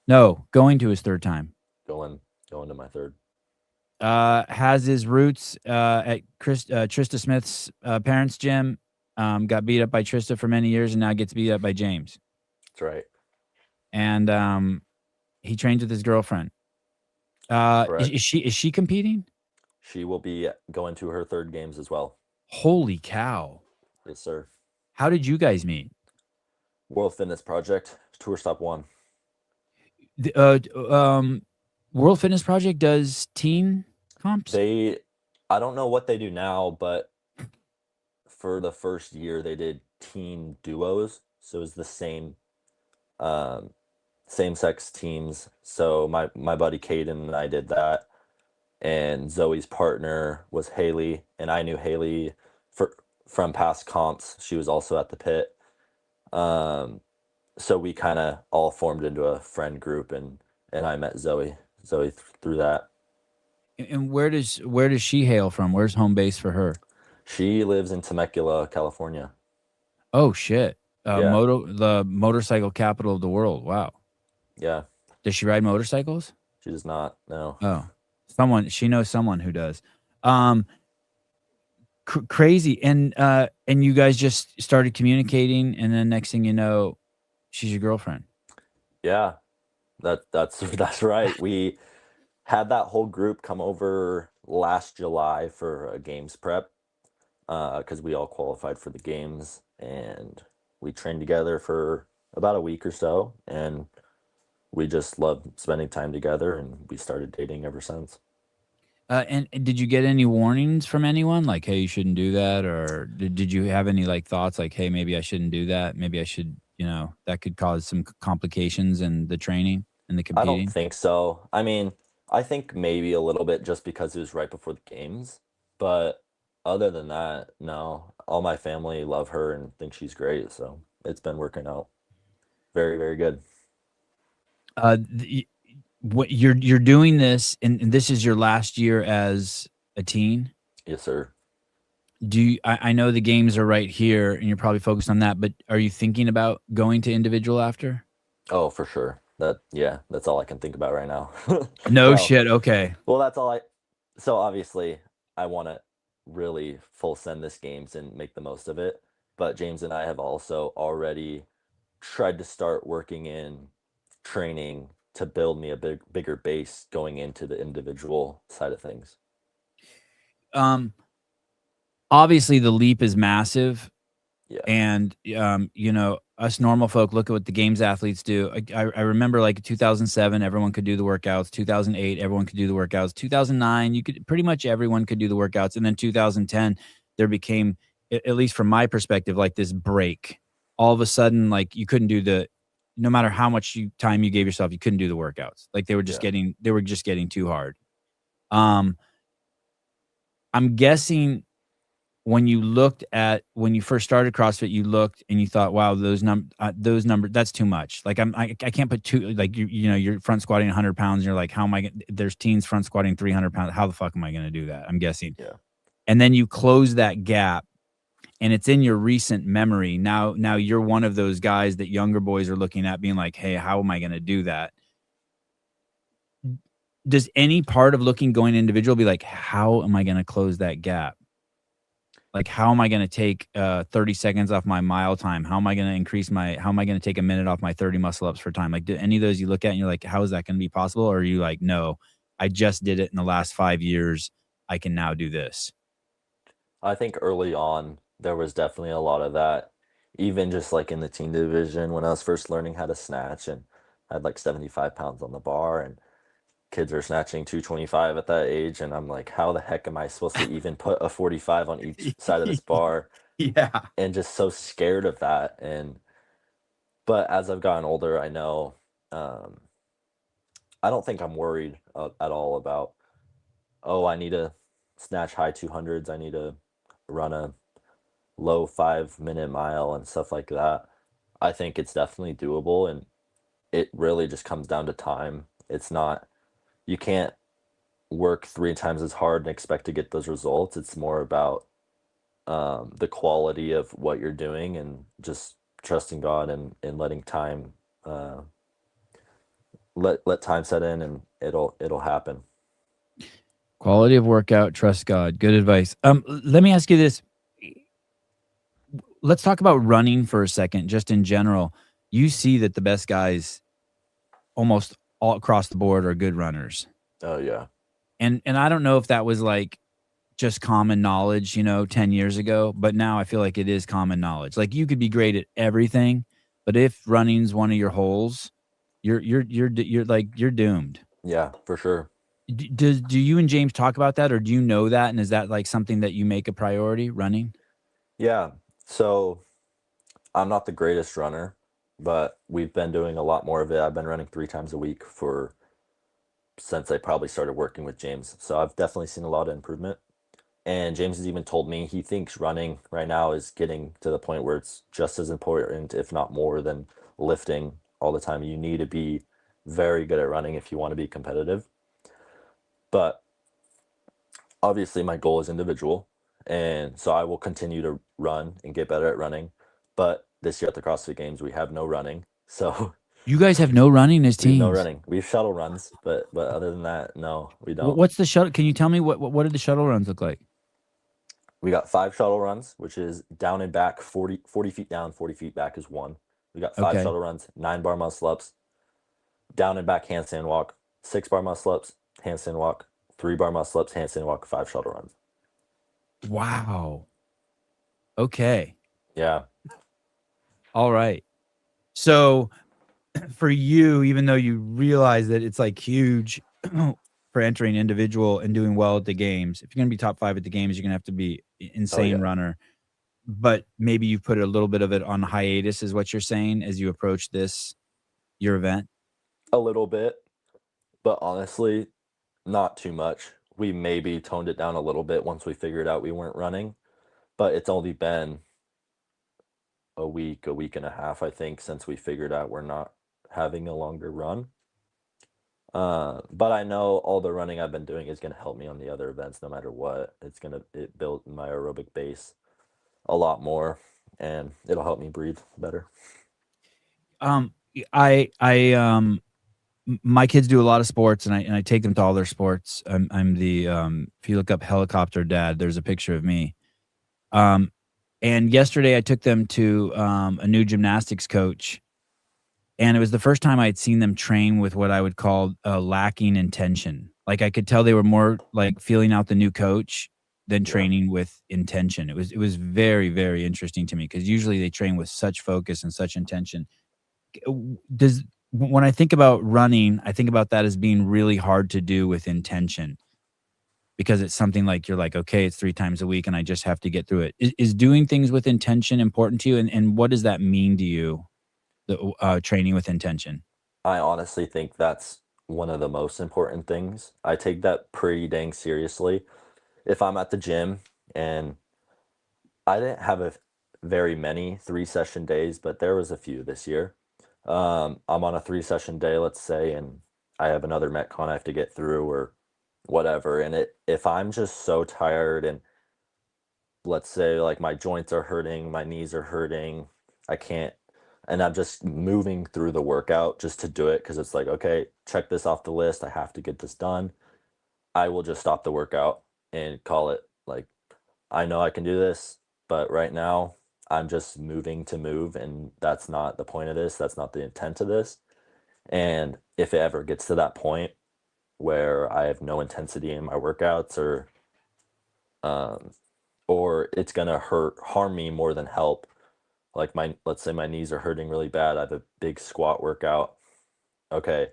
No, going to his 3rd time. Going to my 3rd. Has his roots at Trista Smith's parents' gym. Got beat up by Trista for many years and now gets beat up by James. That's right. And he trains with his girlfriend. Is she competing? She will be going to her 3rd games as well. Holy cow. Yes, sir. How did you guys meet? World Fitness Project, Tour Stop 1. World Fitness Project does teen comps? I don't know what they do now, but for the first year they did teen duos. So it was the same-sex teams. So my buddy Caden and I did that. And Zoe's partner was Haley, and I knew Haley from past comps. She was also at the pit. So we kind of all formed into a friend group, and I met Zoe through that. And where does she hail from? Where's home base for her? She lives in Temecula, California. Oh shit. Yeah. The motorcycle capital of the world. Wow. Yeah. Does she ride motorcycles? She does not. No. Oh, she knows someone who does. Crazy. And you guys just started communicating, and then next thing you know, she's your girlfriend. Yeah, that's right. We had that whole group come over last July for a games prep, because we all qualified for the games, and we trained together for about a week or so, and we just loved spending time together, and we started dating ever since. And did you get any warnings from anyone, like, hey, you shouldn't do that? Or did you have any like thoughts like, hey, maybe I shouldn't do that? Maybe I should, that could cause some complications in the training and the I competing? don't think so. I mean, I think maybe a little bit just because it was right before the games. But other than that, no. All my family love her and think she's great. So it's been working out very, very good. What you're doing this, and this is your last year as a teen? Yes, sir. I know the games are right here and you're probably focused on that, but are you thinking about going to individual after? Oh, for sure. That's all I can think about right now. No Well, shit. Okay. Well, that's all so obviously I want to really full send this games and make the most of it. But James and I have also already tried to start working in training to build me a bigger base going into the individual side of things. Obviously the leap is massive. Yeah. And us normal folk look at what the games athletes do. I remember like 2007, everyone could do the workouts. 2008, everyone could do the workouts. 2009, pretty much everyone could do the workouts. And then 2010, there became, at least from my perspective, like this break. All of a sudden, like you couldn't do no matter how much time you gave yourself, you couldn't do the workouts. Like they were just getting too hard. I'm guessing when you first started CrossFit, you looked and you thought, wow, those numbers, that's too much. Like I can't put you're front squatting 100 pounds and you're like, how am I there's teens front squatting 300 pounds. How the fuck am I going to do that? I'm guessing. Yeah. and then you close that gap and it's in your recent memory. Now you're one of those guys that younger boys are looking at being like, "Hey, how am I going to do that?" Does any part of looking going individual be like, "How am I going to close that gap?" Like, how am I going to take 30 seconds off my mile time? How am I going to how am I going to take a minute off my 30 muscle ups for time? Like, do any of those you look at and you're like, how is that going to be possible? Or are you like, no, I just did it in the last 5 years. I can now do this. I think early on, there was definitely a lot of that, even just like in the teen division when I was first learning how to snatch and I had like 75 pounds on the bar and kids are snatching 225 at that age. And I'm like, how the heck am I supposed to even put a 45 on each side of this bar? Yeah. And just so scared of that. But as I've gotten older, I know, um, I don't think I'm worried at all about, oh, I need to snatch high 200s. I need to run a low 5 minute mile and stuff like that. I think it's definitely doable. And it really just comes down to time. It's not, you can't work 3 times as hard and expect to get those results. It's more about the quality of what you're doing and just trusting God and letting time uh, let time set in and it'll happen. Quality of workout, trust God. Good advice. Let me ask you this. Let's talk about running for a second, just in general. You see that the best guys almost all across the board are good runners. Oh yeah. And I don't know if that was like just common knowledge, 10 years ago, but now I feel like it is common knowledge. Like you could be great at everything, but if running's one of your holes, you're doomed. Yeah, for sure. Do you and James talk about that, or do you know that, and is that like something that you make a priority, running? Yeah. So I'm not the greatest runner, but we've been doing a lot more of it. I've been running 3 times a week for since I probably started working with James. So I've definitely seen a lot of improvement. And James has even told me he thinks running right now is getting to the point where it's just as important, if not more, than lifting all the time. You need to be very good at running if you want to be competitive. But obviously, my goal is individual. And so I will continue to run and get better at running. But this year at the CrossFit Games, we have no running. So You guys have no running as we have no teams. running. We have shuttle runs, but other than that, no, we don't. What's the shuttle? Can you tell me what did the shuttle runs look like? We got 5 shuttle runs, which is down and back, 40 feet down, 40 feet back is one. We got five Okay. shuttle runs, 9 bar muscle ups, down and back handstand walk, 6 bar muscle ups, handstand walk, 3 bar muscle ups, handstand walk, 5 shuttle runs. Wow. Okay. Yeah. All right. So for you, even though you realize that it's like huge for entering individual and doing well at the games, if you're going to be top 5 at the games, you're going to have to be Oh, insane yeah. runner. But maybe you put a little bit of it on hiatus, is what you're saying, as you approach your event. A little bit, but honestly, not too much. We maybe toned it down a little bit once we figured out we weren't running, but it's only been a week and a half, I think, since we figured out we're not having a longer run. But I know all the running I've been doing is going to help me on the other events no matter what. It build my aerobic base a lot more and it'll help me breathe better. Um, my kids do a lot of sports, and I take them to all their sports. I'm the if you look up helicopter dad, there's a picture of me. Um, and yesterday I took them to a new gymnastics coach, and it was the first time I'd seen them train with what I would call lacking intention. Like I could tell they were more like feeling out the new coach than Yeah. training with intention. It was very, very interesting to me because usually they train with such focus and such intention. Does When I think about running, I think about that as being really hard to do with intention because it's something like you're like, okay, it's 3 times a week and I just have to get through it. Is doing things with intention important to you? And what does that mean to you, the training with intention? I honestly think that's one of the most important things. I take that pretty dang seriously. If I'm at the gym and I didn't have very many 3 session days, but there was a few this year. I'm on a 3 session day, let's say, and I have another Metcon I have to get through or whatever. And if I'm just so tired and let's say like my joints are hurting, my knees are hurting, I can't, and I'm just moving through the workout just to do it because it's like, okay, check this off the list. I have to get this done. I will just stop the workout and call it like, I know I can do this, but right now I'm just moving to move, and that's not the point of this. That's not the intent of this. And if it ever gets to that point where I have no intensity in my workouts, um, or it's gonna harm me more than help. Like let's say my knees are hurting really bad. I have a big squat workout. Okay,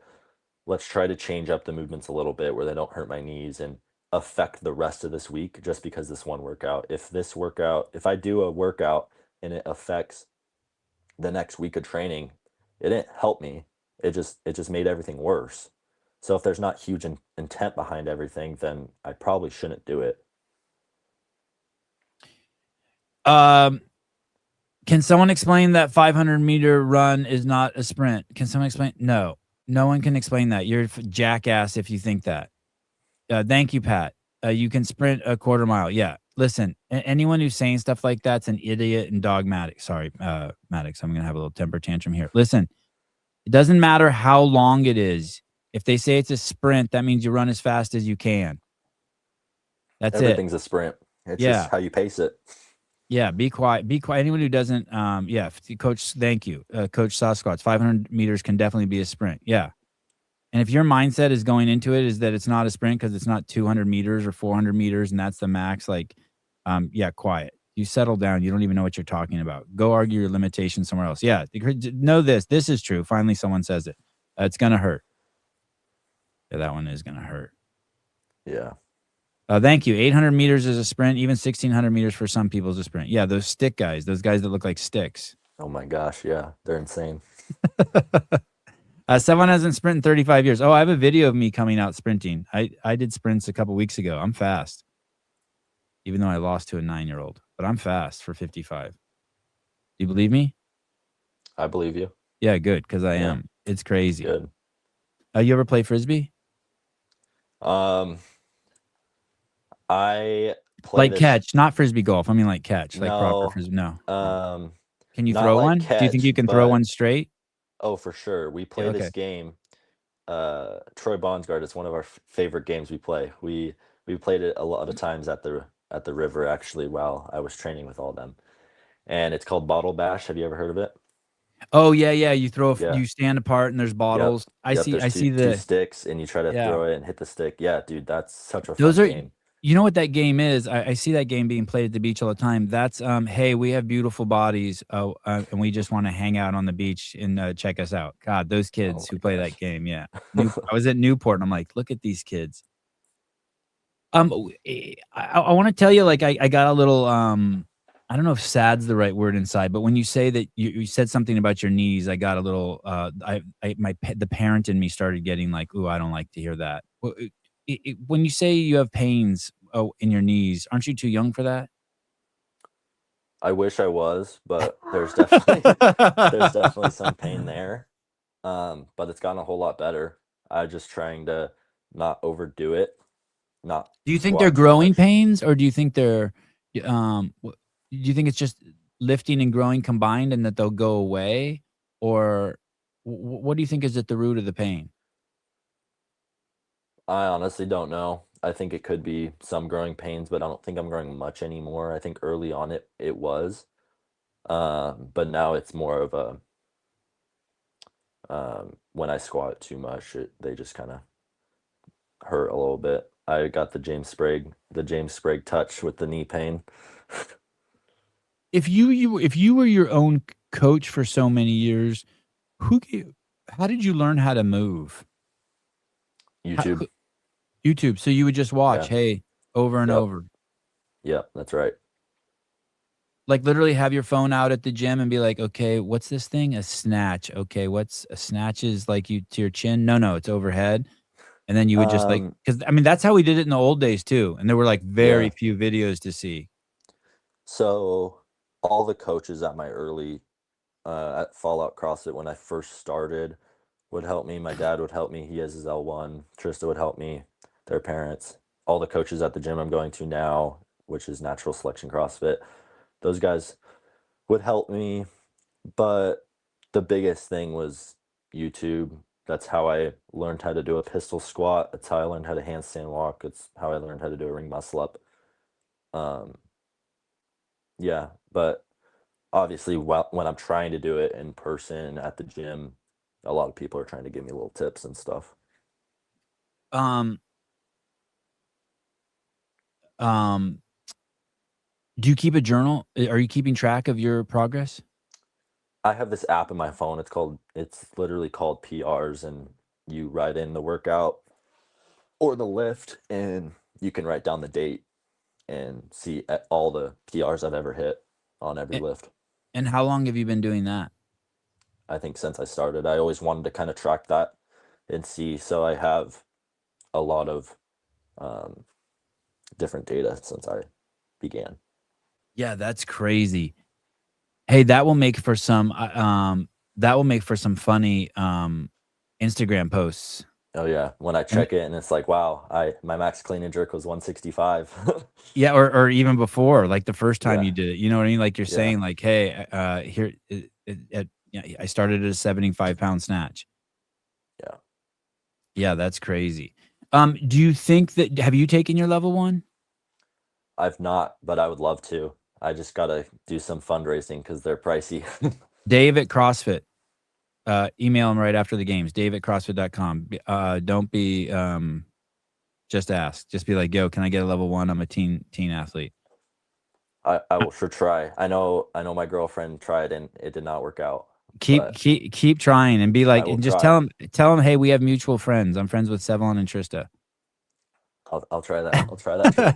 let's try to change up the movements a little bit where they don't hurt my knees and affect the rest of this week just because this one workout. If I do a workout and it affects the next week of training, it didn't help me. It just made everything worse. So if there's not huge intent behind everything, then I probably shouldn't do it. Um, can someone explain that 500-meter run is not a sprint? Can someone explain? No, no one can explain that. You're a jackass if you think that. Thank you, Pat. You can sprint a quarter mile. Yeah. Listen, anyone who's saying stuff like that's an idiot and dogmatic. Sorry, Maddox. I'm gonna have a little temper tantrum here. Listen, it doesn't matter how long it is. If they say it's a sprint, that means you run as fast as you can. That's it. Everything's a sprint. It's just Yeah. how you pace it. Yeah, be quiet. Be quiet. Anyone who doesn't, yeah, Coach, thank you, Coach Sasquatch. 500 meters can definitely be a sprint. Yeah, and if your mindset is going into it is that it's not a sprint because it's not 200 meters or 400 meters and that's the max, like, yeah, quiet. You settle down. You don't even know what you're talking about. Go argue your limitations somewhere else. Yeah, know this. This is true. Finally, someone says it. It's gonna hurt. Yeah, that one is gonna hurt. Yeah. Thank you. 800 meters is a sprint. Even 1600 meters for some people is a sprint. Yeah, those stick guys, those guys that look like sticks. Oh my gosh, yeah, they're insane. Someone hasn't sprinted in 35 years. Oh, I have a video of me coming out sprinting. I did sprints a couple weeks ago. I'm fast, even though I lost to a 9-year-old. But I'm fast for 55. Do you believe me? I believe you. Yeah, good, because I Yeah. am. It's crazy. Good. You ever play Frisbee? I play Like this. catch, not Frisbee golf. I mean like catch, like proper No, Frisbee. No. Can you not throw like one? Do you think you catch, can throw but one straight? oh, for sure. We Yeah, play okay. this game. Troy Bondsguard is one of our favorite games we play. We played it a lot of times at the river actually while I was training with all them. And it's called Bottle Bash. Have you ever heard of it? Oh, yeah, yeah, you throw Yeah. you stand apart and there's Yep. bottles. Yep. There's I see two the sticks and you try to yeah. throw it and hit the stick. Yeah, dude, that's such a Those fun are game. you know what that game is? I see that game being played at the beach all the time. That's, "Hey, we have beautiful bodies, and we just wanna hang out on the beach and, check us out." God, those Oh kids who play my that gosh. game, yeah. I was at Newport, and I'm like, "Look at these kids." I wanna tell you, like, I got a little, I don't know if sad's the right word inside, but when you say that you said something about your knees, I got a little, the parent in me started getting like, "Ooh, I don't like to hear that." When you say you have pains, oh, in your knees, aren't you too young for that? I wish I was, but there's definitely there's definitely some pain there. But it's gotten a whole lot better. I'm just trying to not overdo it, not Do you think they're squat too growing much. pains, or do you think they're, do you think it's just lifting and growing combined and that they'll go away? Or what do you think is at the root of the pain? I honestly don't know. I think it could be some growing pains, but I don't think I'm growing much anymore. I think early on it was, but now it's more of a when I squat too much, they just kind of hurt a little bit. I got the James Sprague touch with the knee pain. If you were your own coach for so many years, who gave how did you learn how to move? How YouTube. who YouTube, so you would just watch, Yeah. hey, over and Yep. over. Yep. That's right. Like, literally have your phone out at the gym and be like, "Okay, what's this thing? A snatch. Okay, what's a snatch is like you to your chin? No, no, it's overhead." And then you would just like, Um, because I mean, that's how we did it in the old days too, and there were, like, very yeah. few videos to see. So all the coaches at my early at Fallout CrossFit when I first started would help me. My dad would help me. He has his L1. Trista would help me. Their parents. All the coaches at the gym I'm going to now. which is Natural Selection CrossFit. Those guys would help me, but the biggest thing was YouTube. That's how I learned how to do a pistol squat. That's how I learned how to handstand walk. It's how I learned how to do a ring muscle up. Um, yeah, but obviously, when I'm trying to do it in person at the gym, a lot of people are trying to give me little tips and stuff. Um, um, do you keep a journal? Are you keeping track of your progress? I have this app in my phone. It's literally called PRs, and you write in the workout or the lift, and you can write down the date and see all the PRs I've ever hit on every A- lift. And how long have you been doing that? I think since I started, I always wanted to kind of track that and see. So I have a lot of um, different data since I began. Yeah, that's crazy. Hey, that will make for some funny Instagram posts. Oh yeah, when I And check it and it's like, wow, I my max clean and jerk was 165. yeah, or even before, like the first time Yeah, you did it. You know what I mean? Like you're yeah, saying, like, hey, here yeah, I started at a 75-pound snatch. yeah. Yeah, that's crazy. Do you think that have you taken your level one? I've not, but I would love to. I just gotta do some fundraising because they're pricey. Dave at CrossFit. Email him right after the games. Dave at CrossFit.com. Don't be just ask. Just be like, yo, can I get a level one? I'm a teen athlete. I will sure try. I know my girlfriend tried and it did not work out, Keep but keep keep trying and be I like, will and just try. tell him, hey, we have mutual friends. I'm friends with Sevon and Trista. I'll try that. I'll try that too.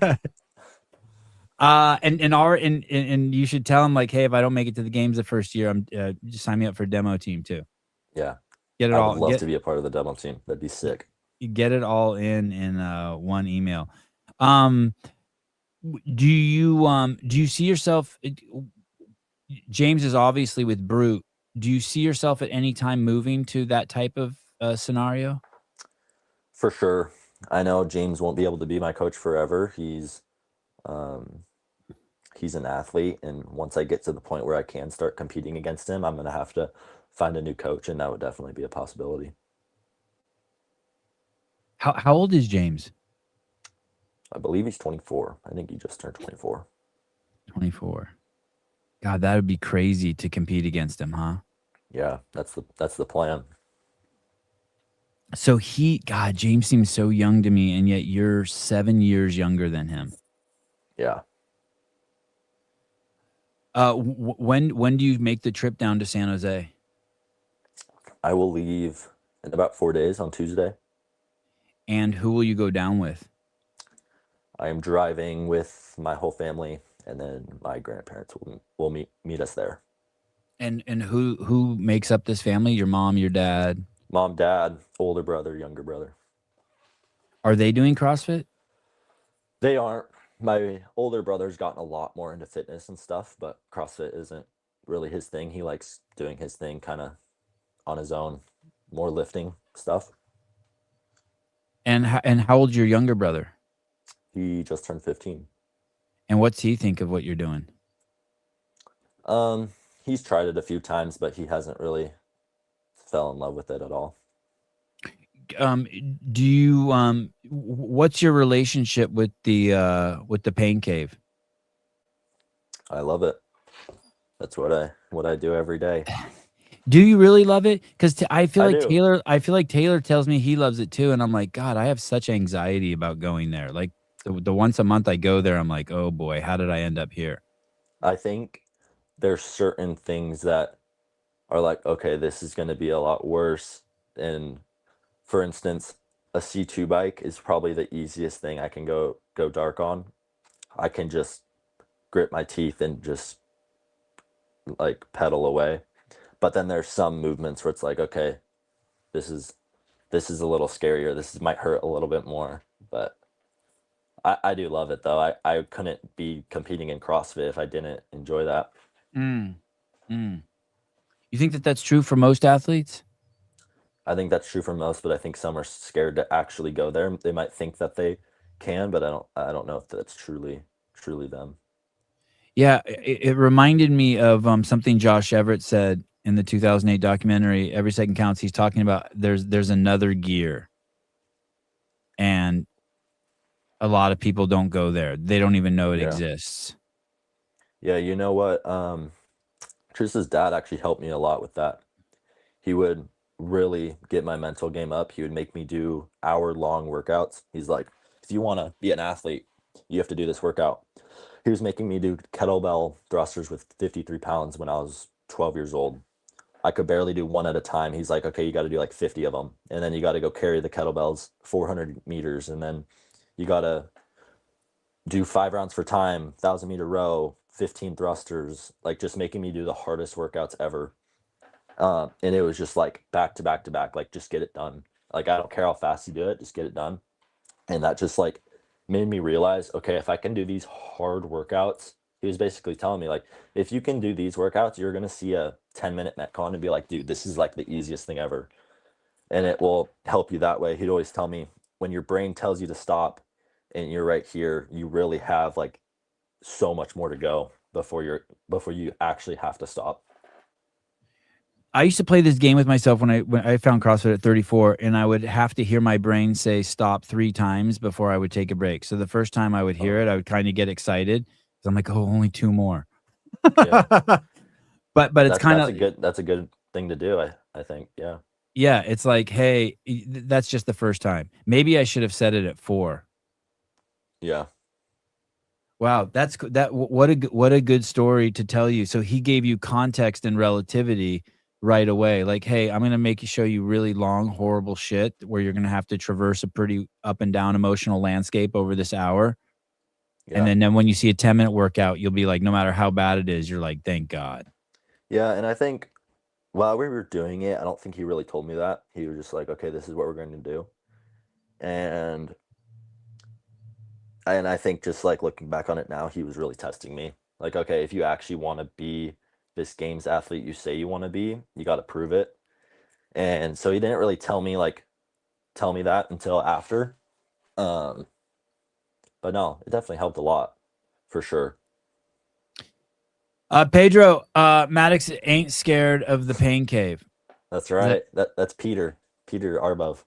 And you should tell him like, hey, if I don't make it to the games the first year, I'm just sign me up for a demo team too. Yeah, Get it I would all love to be a part of the demo team. That'd be sick. get it all in one email. Um, do you see yourself? James is obviously with Brute. Do you see yourself at any time moving to that type of scenario? For sure. I know James won't be able to be my coach forever. Um, he's an athlete, and once I get to the point where I can start competing against him, I'm gonna have to find a new coach, and that would definitely be a possibility. How old is James? I believe he's 24. I think he just turned 24. 24. God, that would be crazy to compete against him, huh? Yeah, that's the plan. So God, James seems so young to me, and yet you're 7 years younger than him. Yeah, When do you make the trip down to San Jose? I will leave in about 4 days on Tuesday. And who will you go down with? I am driving with my whole family, and then my grandparents will meet us there. And who makes up this family? Your mom, your dad? Mom, dad, older brother, younger brother. Are they doing CrossFit? They aren't. My older brother's gotten a lot more into fitness and stuff, but CrossFit isn't really his thing. He likes doing his thing kind of on his own, more lifting stuff. And how old's your younger brother? He just turned 15. And what's he think of what you're doing? Um, he's tried it a few times, but he hasn't really fell in love with it at all. Um, do you what's your relationship with the pain cave? I love it. That's what I do every day. Do you really love it? Because I do. I feel like Taylor tells me he loves it too, and I'm like, God, I have such anxiety about going there. Like the once a month I go there, I'm like, oh boy, how did I end up here? I think there's certain things that are like, okay, this is going to be a lot worse. And for instance, a C2 bike is probably the easiest thing I can go dark on. I can just grit my teeth and just like pedal away. But then there's some movements where it's like, okay, this is this is a little scarier. This might hurt a little bit more. But I do love it though. I couldn't be competing in CrossFit if I didn't enjoy that. Mm, mm. You think that that's true for most athletes? I think that's true for most, but I think some are scared to actually go there. They might think that they can, but I don't know if that's truly. truly them. Yeah, it reminded me of something Josh Everett said in the 2008 documentary. Every second counts. He's talking about there's another gear, and a lot of people don't go there. They don't even know it Yeah. exists. Yeah, you know what? Trista's dad actually helped me a lot with that. He would really get my mental game up. He would make me do hour-long workouts. He's like, if you want to be an athlete, you have to do this workout. He was making me do kettlebell thrusters with 53 pounds when I was 12 years old. I could barely do one at a time. He's like, okay, you got to do like 50 of them. And then you got to go carry the kettlebells 400 meters. And then you got to do 5 rounds for time, 1,000-meter row, 15 thrusters, like just making me do the hardest workouts ever. And it was just like back to back to back, like just get it done. Like I don't care how fast you do it, just get it done. And that just like made me realize, okay, if I can do these hard workouts, he was basically telling me like, if you can do these workouts, you're gonna see a 10-minute Metcon and be like, dude, this is like the easiest thing ever. And it will help you that way. He'd always tell me when your brain tells you to stop and you're right here, you really have like so much more to go before you actually have to stop. I used to play this game with myself when I found CrossFit at 34, and I would have to hear my brain say stop 3 times before I would take a break. So the first time I would hear it, I would kind of get excited. So I'm like, oh, only 2 more. Yeah. But it's kind of That's a good thing to do, I think. Yeah. yeah, it's like, hey, that's just the first time. Maybe I should have said it at 4. Yeah. Wow, that's what a good story to tell you. So he gave you context and relativity right away. Like, hey, I'm gonna make you show you really long, horrible shit where you're gonna have to traverse a pretty up and down emotional landscape over this hour. And Yeah. then when you see a 10-minute workout, you'll be like, no matter how bad it is, you're like, thank God. Yeah, and I think while we were doing it, I don't think he really told me that. He was just like, "Okay, this is what we're going to do." And I think just like looking back on it now, he was really testing me. Like, okay, if you actually want to be this games athlete you say you want to be, you got to prove it. And so he didn't really tell me that until after. Um, but no, it definitely helped a lot for sure. Pedro, Maddox ain't scared of the pain cave. That's Is that right. That's Peter Arbov.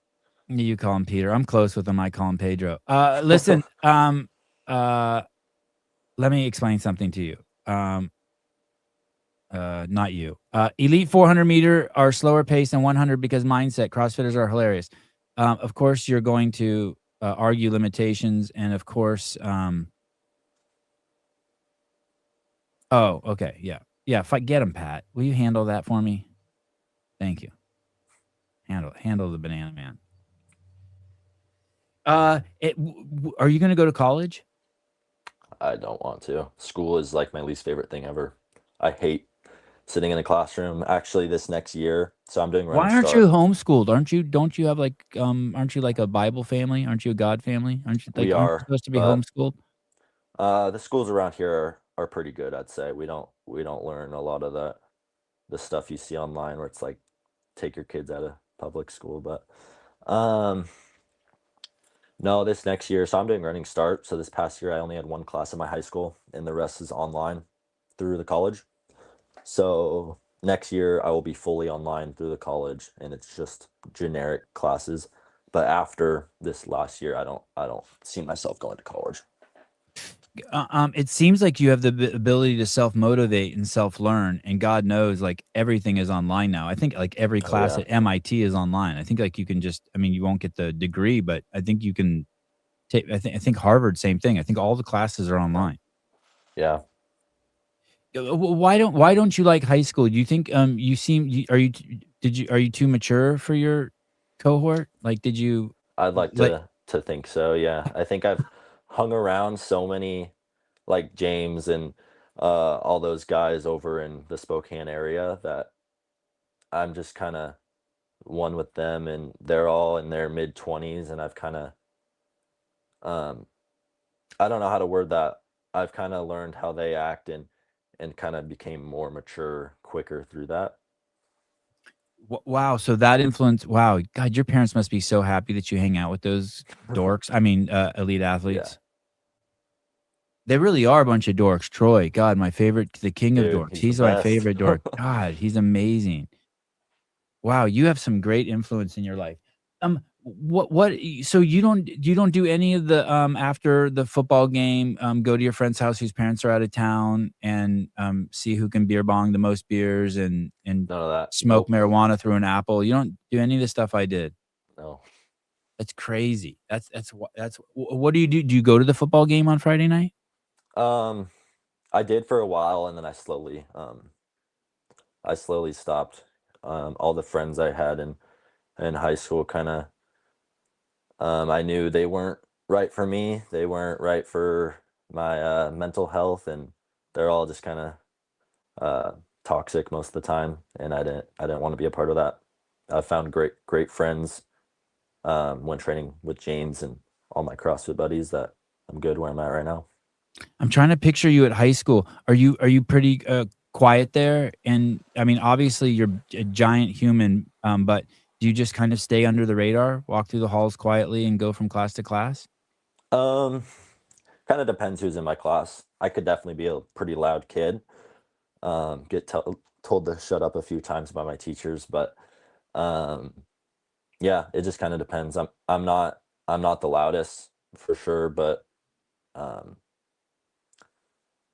you call him Peter? I'm close with him. I call him Pedro. Listen, let me explain something to you. Not you. Elite 400 meter are slower pace than 100 because mindset. CrossFitters are hilarious. Of course, you're going to argue limitations, and of course, oh, okay, yeah, yeah. If I get him, Pat, will you handle that for me? Thank you. Handle the banana man. Are you going to go to college? I don't want to. School is like my least favorite thing ever. I hate sitting in a classroom. Actually, this next year, so I'm doing Running Why aren't you Start. homeschooled? Aren't you? Don't you have like Aren't you like a Bible family? Aren't you a God family? We Aren't you are, supposed to be but homeschooled? the schools around here are pretty good, I'd say. We don't learn a lot of the stuff you see online where it's like take your kids out of public school, but um no, this next year, so I'm doing Running Start. So this past year I only had one class in my high school and the rest is online through the college. So next year I will be fully online through the college and it's just generic classes. But after this last year, I don't see myself going to college. It seems like you have the ability to self-motivate and self-learn, and God knows, like, everything is online now. I think, like, every Oh class yeah. at MIT is online. I think, like, you can just I mean, you won't get the degree, but I think you can take I think Harvard, same thing. I think all the classes are Yeah. online. Yeah. Why don't you like high school? Do you think, you seem you are you t did you are you too mature for your cohort? Like, did you I'd like like to think so, yeah. I think I've hung around so many like James and all those guys over in the Spokane area that I'm just kind of one with them and they're all in their mid 20s and I've kind of um I don't know how to word that. I've kind of learned how they act and kind of became more mature quicker through that. wow, so that influence wow, God, your parents must be so happy that you hang out with those dorks. I mean, elite Yeah. athletes. They really are a bunch of dorks. Troy, God, my favorite, the king of Dude, dorks. he's the He's my best. favorite dork. God, he's amazing. Wow, you have some great influence in your life. So you don't do any of the after the football game, go to your friend's house whose parents are out of town and see who can beer bong the most beers and None of that. smoke Nope. marijuana through an apple. You don't do any of the stuff I did. No. That's crazy. What do you do? Do you go to the football game on Friday night? Um, I did for a while, and then I slowly stopped. All the friends I had in high school kind of, I knew they weren't right for me. They weren't right for my mental health, and they're all just kind of toxic most of the time. And I didn't want to be a part of that. I found great friends when training with James and all my CrossFit buddies that I'm good where I'm at right now. I'm trying to picture you at high school. Are you pretty quiet there? And I mean, obviously you're a giant human, but do you just kind of stay under the radar, walk through the halls quietly, and go from class to class? Um, Kind of depends who's in my class. I could definitely be a pretty loud kid. Get told to shut up a few times by my teachers, but um, yeah, it just kind of depends. I'm not the loudest for sure, but um,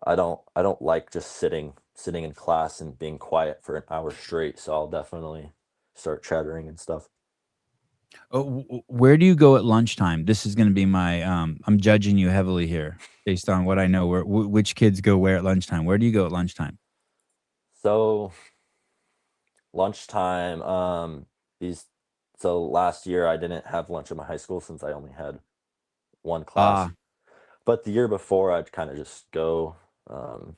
I don't like just sitting in class and being quiet for an hour straight. So I'll definitely start chattering and stuff. Oh, where do you go at lunchtime? This is going to be my. I'm judging you heavily here based on what I know. Which kids go where at lunchtime? Where do you go at lunchtime? So lunchtime, these so last year I didn't have lunch in my high school since I only had one class. Ah, But the year before, I'd kind of just go um,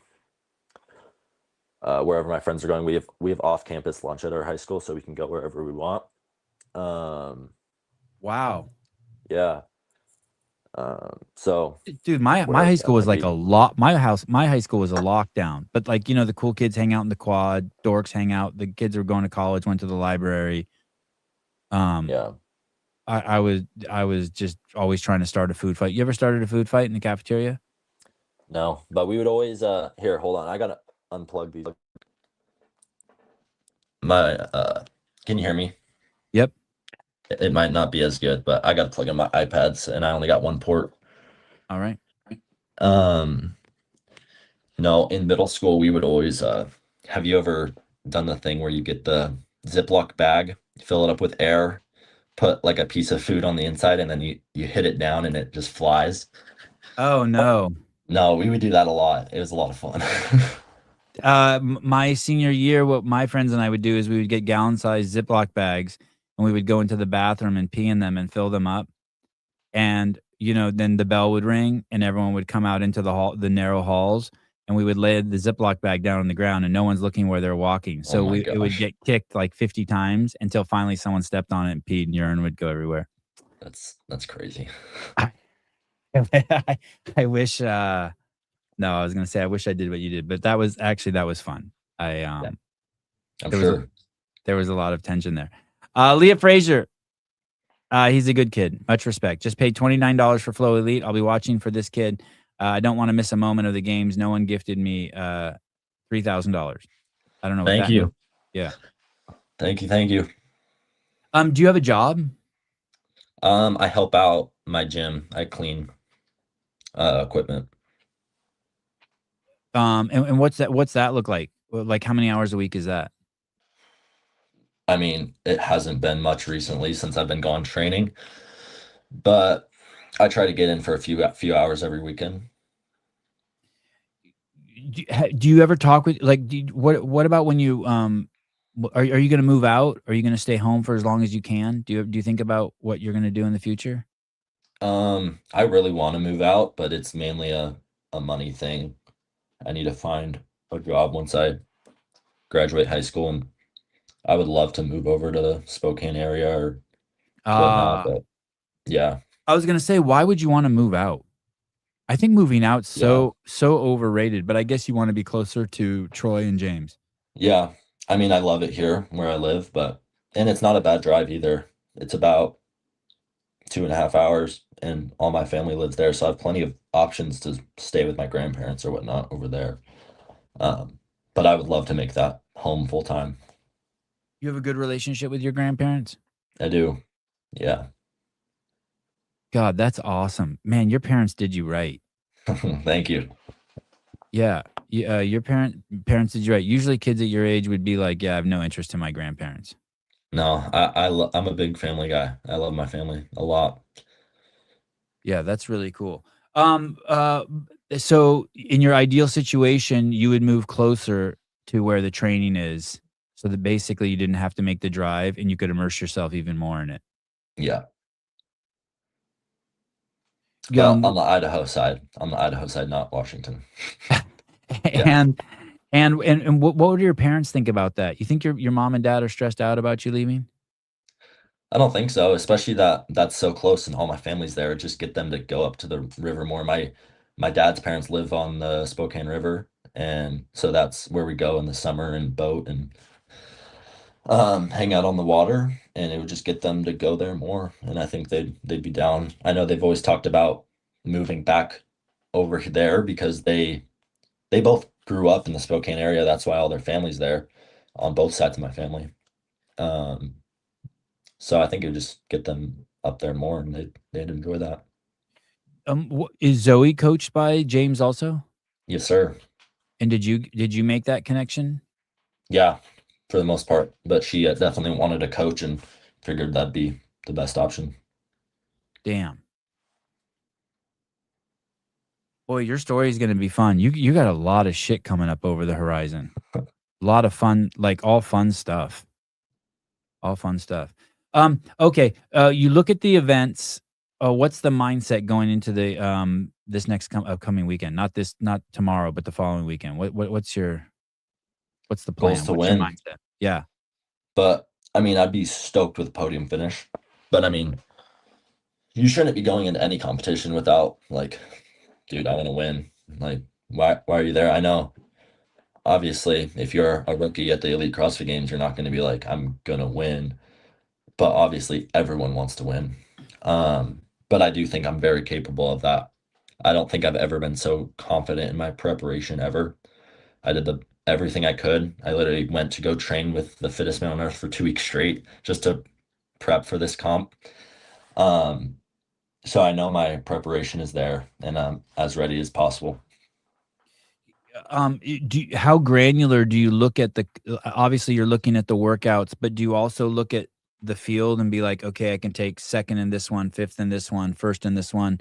wherever my friends are going. We have off campus lunch at our high school, so we can go wherever we want. Um, wow. yeah. So Dude, my wherever high that school was might like be. a lot. My high school was a lockdown, but like the cool kids hang out in the quad, dorks hang out. The kids were going to college, went to the library. Um, Yeah. I was just always trying to start a food fight. You ever started a food fight in the cafeteria? No, but we would always here, hold on. I gotta unplug these. My can you hear me? Yep. It might not be as good, but I gotta plug in my iPads and I only got one port. All right. Um no, in middle school we would always have you ever done the thing where you get the Ziploc bag, fill it up with air, put like a piece of food on the inside and then you hit it down and it just flies? Oh no. No, we would do that a lot. It was a lot of fun. My senior year, what my friends and I would do is we would get gallon-sized Ziploc bags and we would go into the bathroom and pee in them and fill them up. And, then the bell would ring and everyone would come out into the narrow halls and we would lay the Ziploc bag down on the ground and no one's looking where they're walking. Oh So my it would gosh. get kicked like 50 times until finally someone stepped on it and peed and urine would go everywhere. That's crazy. I, I wish, no, I was gonna say I wish I did what you did, but that was fun. I Yeah, I'm there was a sure. there was a lot of tension there. Leah Frazier, he's a good kid. Much respect. Just paid $29 for Flow Elite. I'll be watching for this kid. I don't want to miss a moment of the games. No one gifted me $3,000. I don't know what Thank that means. you. Yeah. Thank you. Do you have a job? I help out my gym. I clean equipment. And what's that look like? Well, like how many hours a week is that? I mean, it hasn't been much recently since I've been gone training, but I try to get in for a few hours every weekend. Do you ever talk with like what about when you are you going to move out? Are you going to stay home for as long as you can? Do you think about what you're going to do in the future? I really want to move out, but it's mainly a money thing. I need to find a job once I graduate high school, and I would love to move over to the Spokane area or whatnot, Uh but yeah, I was going to say why would you want to move out? I think moving out's yeah, so overrated, but I guess you want to be closer to Troy and James. yeah. I mean, I love it here where I live, but and it's not a bad drive either. It's about 2.5 hours, and all my family lives there, so I have plenty of options to stay with my grandparents or whatnot over there. Um, but I would love to make that home full time. You have a good relationship with your grandparents? I do. Yeah. God, that's awesome. Man, your parents did you right. Thank you. Yeah. Your parents did you right. Usually kids at your age would be like, "Yeah, I have no interest in my grandparents." No, I'm a big family guy. I love my family a lot. Yeah, that's really cool. Um, uh, so in your ideal situation, you would move closer to where the training is so that basically you didn't have to make the drive and you could immerse yourself even more in it. Yeah. Well, Um, on the Idaho side, not Washington. Yeah. and and what would your parents think about that? You think your mom and dad are stressed out about you leaving? I don't think so, especially that that's so close and all my family's there. Just get them to go up to the river more. My dad's parents live on the Spokane River, and so that's where we go in the summer and boat and hang out on the water, and it would just get them to go there more. And I think they'd be down. I know they've always talked about moving back over there because they both grew up in the Spokane area. That's why all their family's there on both sides of my family. Um, so I think it would just get them up there more, and they'd enjoy that. Is Zoe coached by James also? Yes, sir. And did you make that connection? Yeah, for the most part. But she definitely wanted a coach and figured that'd be the best option. Damn. Boy, your story is gonna be fun. You got a lot of shit coming up over the horizon. A lot of fun, like all fun stuff. All fun stuff. Okay. You look at the events. What's the mindset going into the this next upcoming weekend? Not tomorrow, but the following weekend. What's the Goals plan? to What's your win. mindset? Yeah. But I mean, I'd be stoked with a podium finish. But I mean, you shouldn't be going into any competition without like, dude, I want to win. Like, why are you there? I know obviously if you're a rookie at the Elite CrossFit Games, you're not going to be like, I'm gonna win. But obviously everyone wants to win. But I do think I'm very capable of that. I don't think I've ever been so confident in my preparation ever. I did everything I could. I literally went to go train with the fittest man on earth for 2 weeks straight just to prep for this comp. Um, so I know my preparation is there and I'm as ready as possible. How granular do you look at the? Obviously, you're looking at the workouts, but do you also look at the field and be like, okay, I can take second in this one, fifth in this one, first in this one?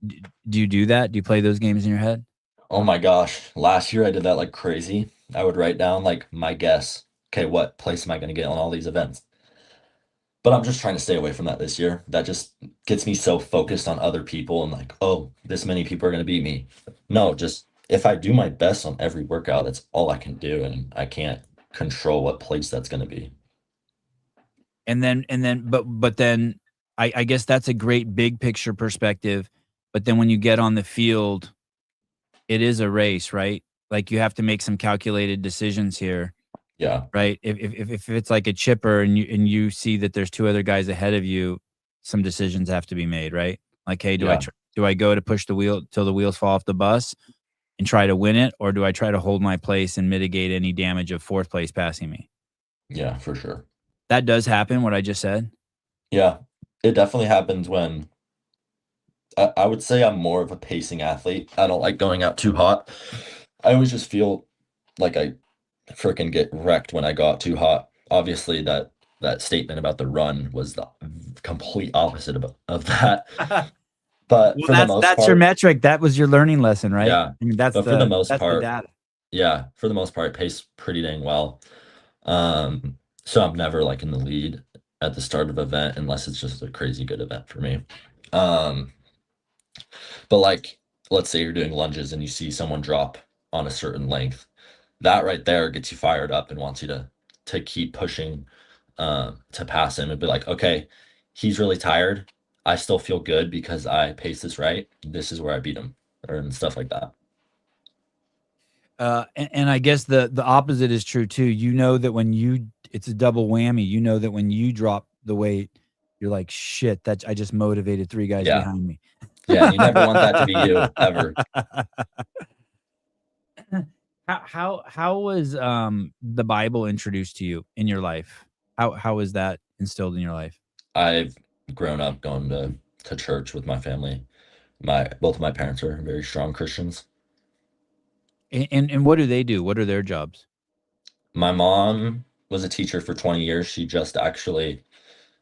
Do you do that? Do you play those games in your head? Oh my gosh, last year I did that like crazy. I would write down like my guess. Okay, what place am I going to get on all these events? But I'm just trying to stay away from that this year. That just gets me so focused on other people and like, oh, this many people are going to beat me. No, just if I do my best on every workout, that's all I can do. And I can't control what place that's going to be. But then I guess that's a great big picture perspective. But then when you get on the field, it is a race, right? Like you have to make some calculated decisions here, Yeah. right? If it's like a chipper and you see that there's two other guys ahead of you, some decisions have to be made, right? Like, hey, Yeah. do I go to push the wheel till the wheels fall off the bus and try to win it, or do I try to hold my place and mitigate any damage of fourth place passing me? Yeah, for sure. That does happen. What I just said. Yeah. It definitely happens when I would say I'm more of a pacing athlete. I don't like going out too hot. I always just feel like I freaking get wrecked when I go out too hot. Obviously, that statement about the run was the complete opposite of that. But Well, for the most that's your part, metric. That was your learning lesson, right? yeah. I mean, But for the most that's the part, data. yeah, for the most part, I pace pretty dang well. So I'm never like in the lead at the start of event unless it's just a crazy good event for me. Um, but like, let's say you're doing lunges and you see someone drop on a certain length, that right there gets you fired up and wants you to keep pushing to pass him and be like, okay, he's really tired. I still feel good because I paced this right. This is where I beat him, or and stuff like that. And I guess the opposite is true too. You know that when you it's a double whammy. You know that when you drop the weight, You're like, shit, that I just motivated 3 guys Yeah. behind me. Yeah, and you never want that to be you, ever. How was the Bible introduced to you in your life? How was that instilled in your life? I've grown up going to church with my family. Both of my parents are very strong Christians. And what do they do? What are their jobs? My mom was a teacher for 20 years. She just actually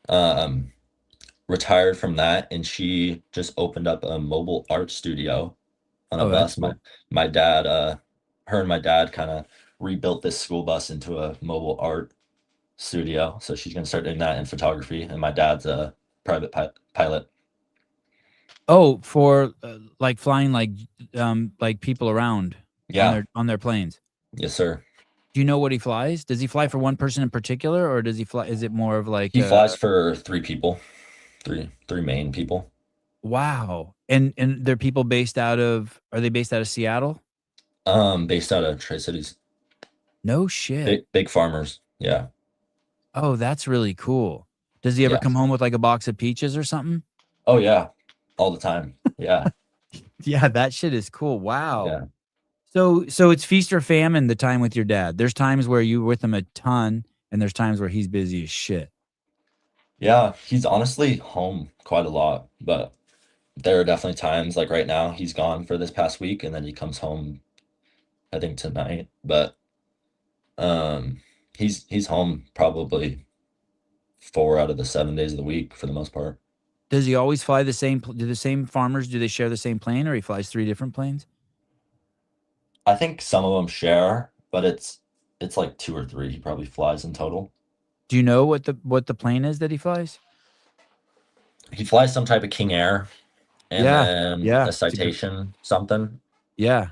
um, retired from that, and she just opened up a mobile art studio on a Oh, that's bus. cool. My dad, her and my dad kind of rebuilt this school bus into a mobile art studio. So she's gonna start doing that in photography, and my dad's a private pilot. Oh, for like flying like people around Yeah, on their planes. yes, sir. Do you know what he flies? Does he fly for one person in particular, or does he fly? Is it more of like He flies for three people, three main people. wow? And they're people based out of? Are they based out of Seattle? Based out of Tri-Cities. No shit. Big farmers. Yeah, Oh, that's really cool. Does he ever yeah. come home with like a box of peaches or something? Oh yeah, all the time. Yeah, Yeah, that shit is cool. Wow. yeah, So it's feast or famine the time with your dad. There's times where you're with him a ton, and there's times where he's busy as shit. yeah. He's honestly home quite a lot, but there are definitely times like right now he's gone for this past week, and then he comes home, I think tonight. But um, he's home probably 4 out of the 7 days of the week for the most part. Does he always fly the same? Do the same farmers? Do they share the same plane, or he flies 3 different planes? I think some of them share, but it's like two or three he probably flies in total. Do you know what the plane is that he flies? He flies some type of King Air and Yeah, then yeah, a it's a good. Citation something. Yeah,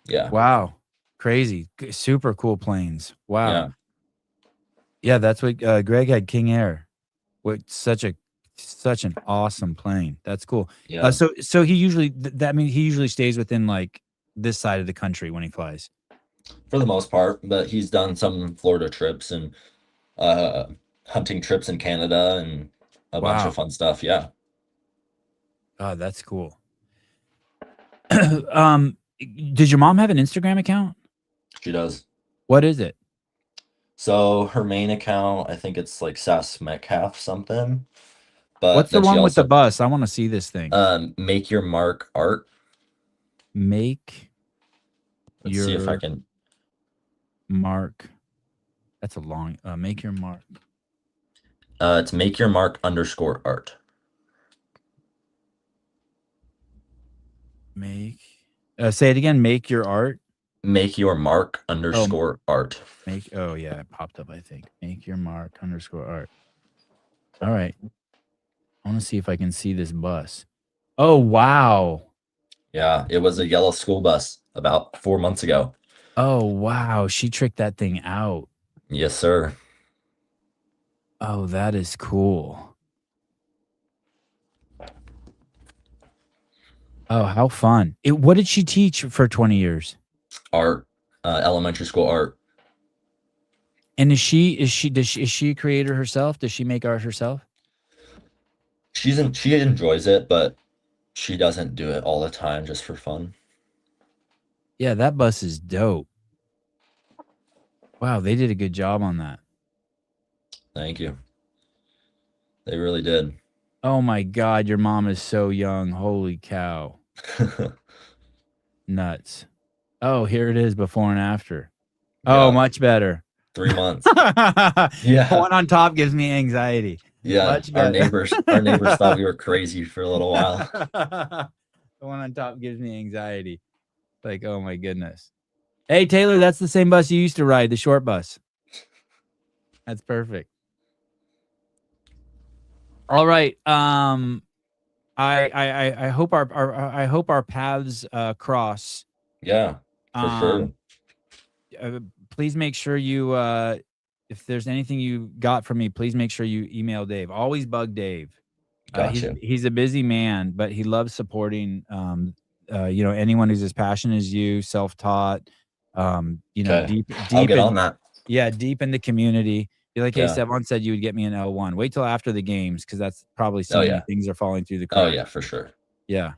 Yeah, wow, crazy, super cool planes. Wow, yeah, yeah, that's what Greg had. King Air. What such an awesome plane. That's cool. yeah. So he usually that means he usually stays within like this side of the country when he flies. For the most part, but he's done some Florida trips and uh hunting trips in Canada and a bunch of Wow, fun stuff. Yeah, oh, that's cool. um, does your mom have an Instagram account? she does. What is it? So her main account, I think it's like Sass Metcalf something. But What's the then she one with the also bus? I want to see this thing. Make Your Mark Art. Make Let's see if I your can. mark. That's a long. Make your mark. It's Make Your Mark _ art. Make. Say it again. Make your art. Make Your Mark Oh, _ art. make. Oh yeah, it popped up. I think. Make your mark _art. All right. I want to see if I can see this bus. Oh wow. Yeah, it was a yellow school bus about 4 months ago. Oh wow. She tricked that thing out. Yes, sir. Oh, that is cool. Oh, how fun. What did she teach for 20 years? Art, elementary school art. And is she a creator herself? Does she make art herself? She enjoys it, but she doesn't do it all the time just for fun. Yeah, that bus is dope. Wow, they did a good job on that. Thank you. They really did. Oh my god, your mom is so young. Holy cow. Nuts. Oh, here it is before and after. Oh, Yeah, much better. 3 months. The Yeah, one on top gives me anxiety. yeah. Much Our better. neighbors thought we were crazy for a little while. The one on top gives me anxiety. Like, oh my goodness. Hey Taylor, that's the same bus you used to ride, the short bus. That's perfect. All right. I hope I hope our paths cross. Yeah, for sure. Please make sure you if there's anything you got from me, please make sure you email Dave. Always bug Dave. Gotcha. He's a busy man, but he loves supporting anyone who's as passionate as you, self-taught, Okay, deep I'll deep get in on that. yeah, deep in the community. Be like, hey, Yeah. Sevon said you would get me an L1. Wait till after the games because that's probably so Oh, many yeah. things are falling through the Oh, cracks. yeah, for sure. Yeah.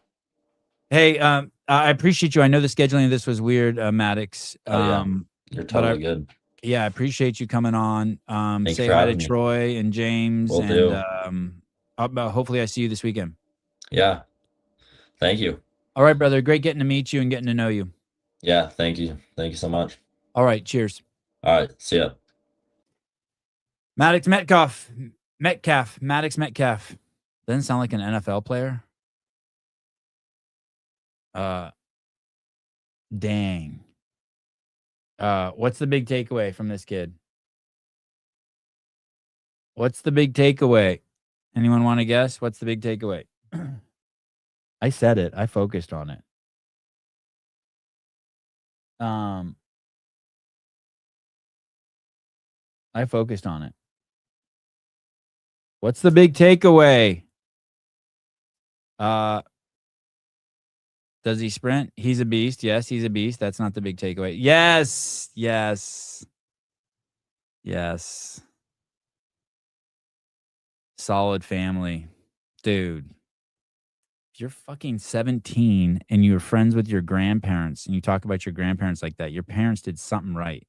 Hey, I appreciate you. I know the scheduling of this was weird, Maddox. Oh, yeah. You're But totally good. I appreciate you coming on. Thanks Say for hi to having me. Troy and James, Will and do. hopefully I see you this weekend. Yeah. Thank you. All right, brother. Great getting to meet you and getting to know you. Yeah. Thank you. Thank you so much. All right. Cheers. All right. See ya. Maddox Metcalf. Maddox Metcalf. Doesn't sound like an NFL player. Dang. What's the big takeaway from this kid? What's the big takeaway? Anyone want to guess? What's the big takeaway? I said it. I focused on it. I focused on it. What's the big takeaway? Does he sprint? He's a beast. Yes, he's a beast. That's not the big takeaway. Yes. Yes. Yes. Solid family. Dude. If you're fucking 17 and you're friends with your grandparents and you talk about your grandparents like that, your parents did something right.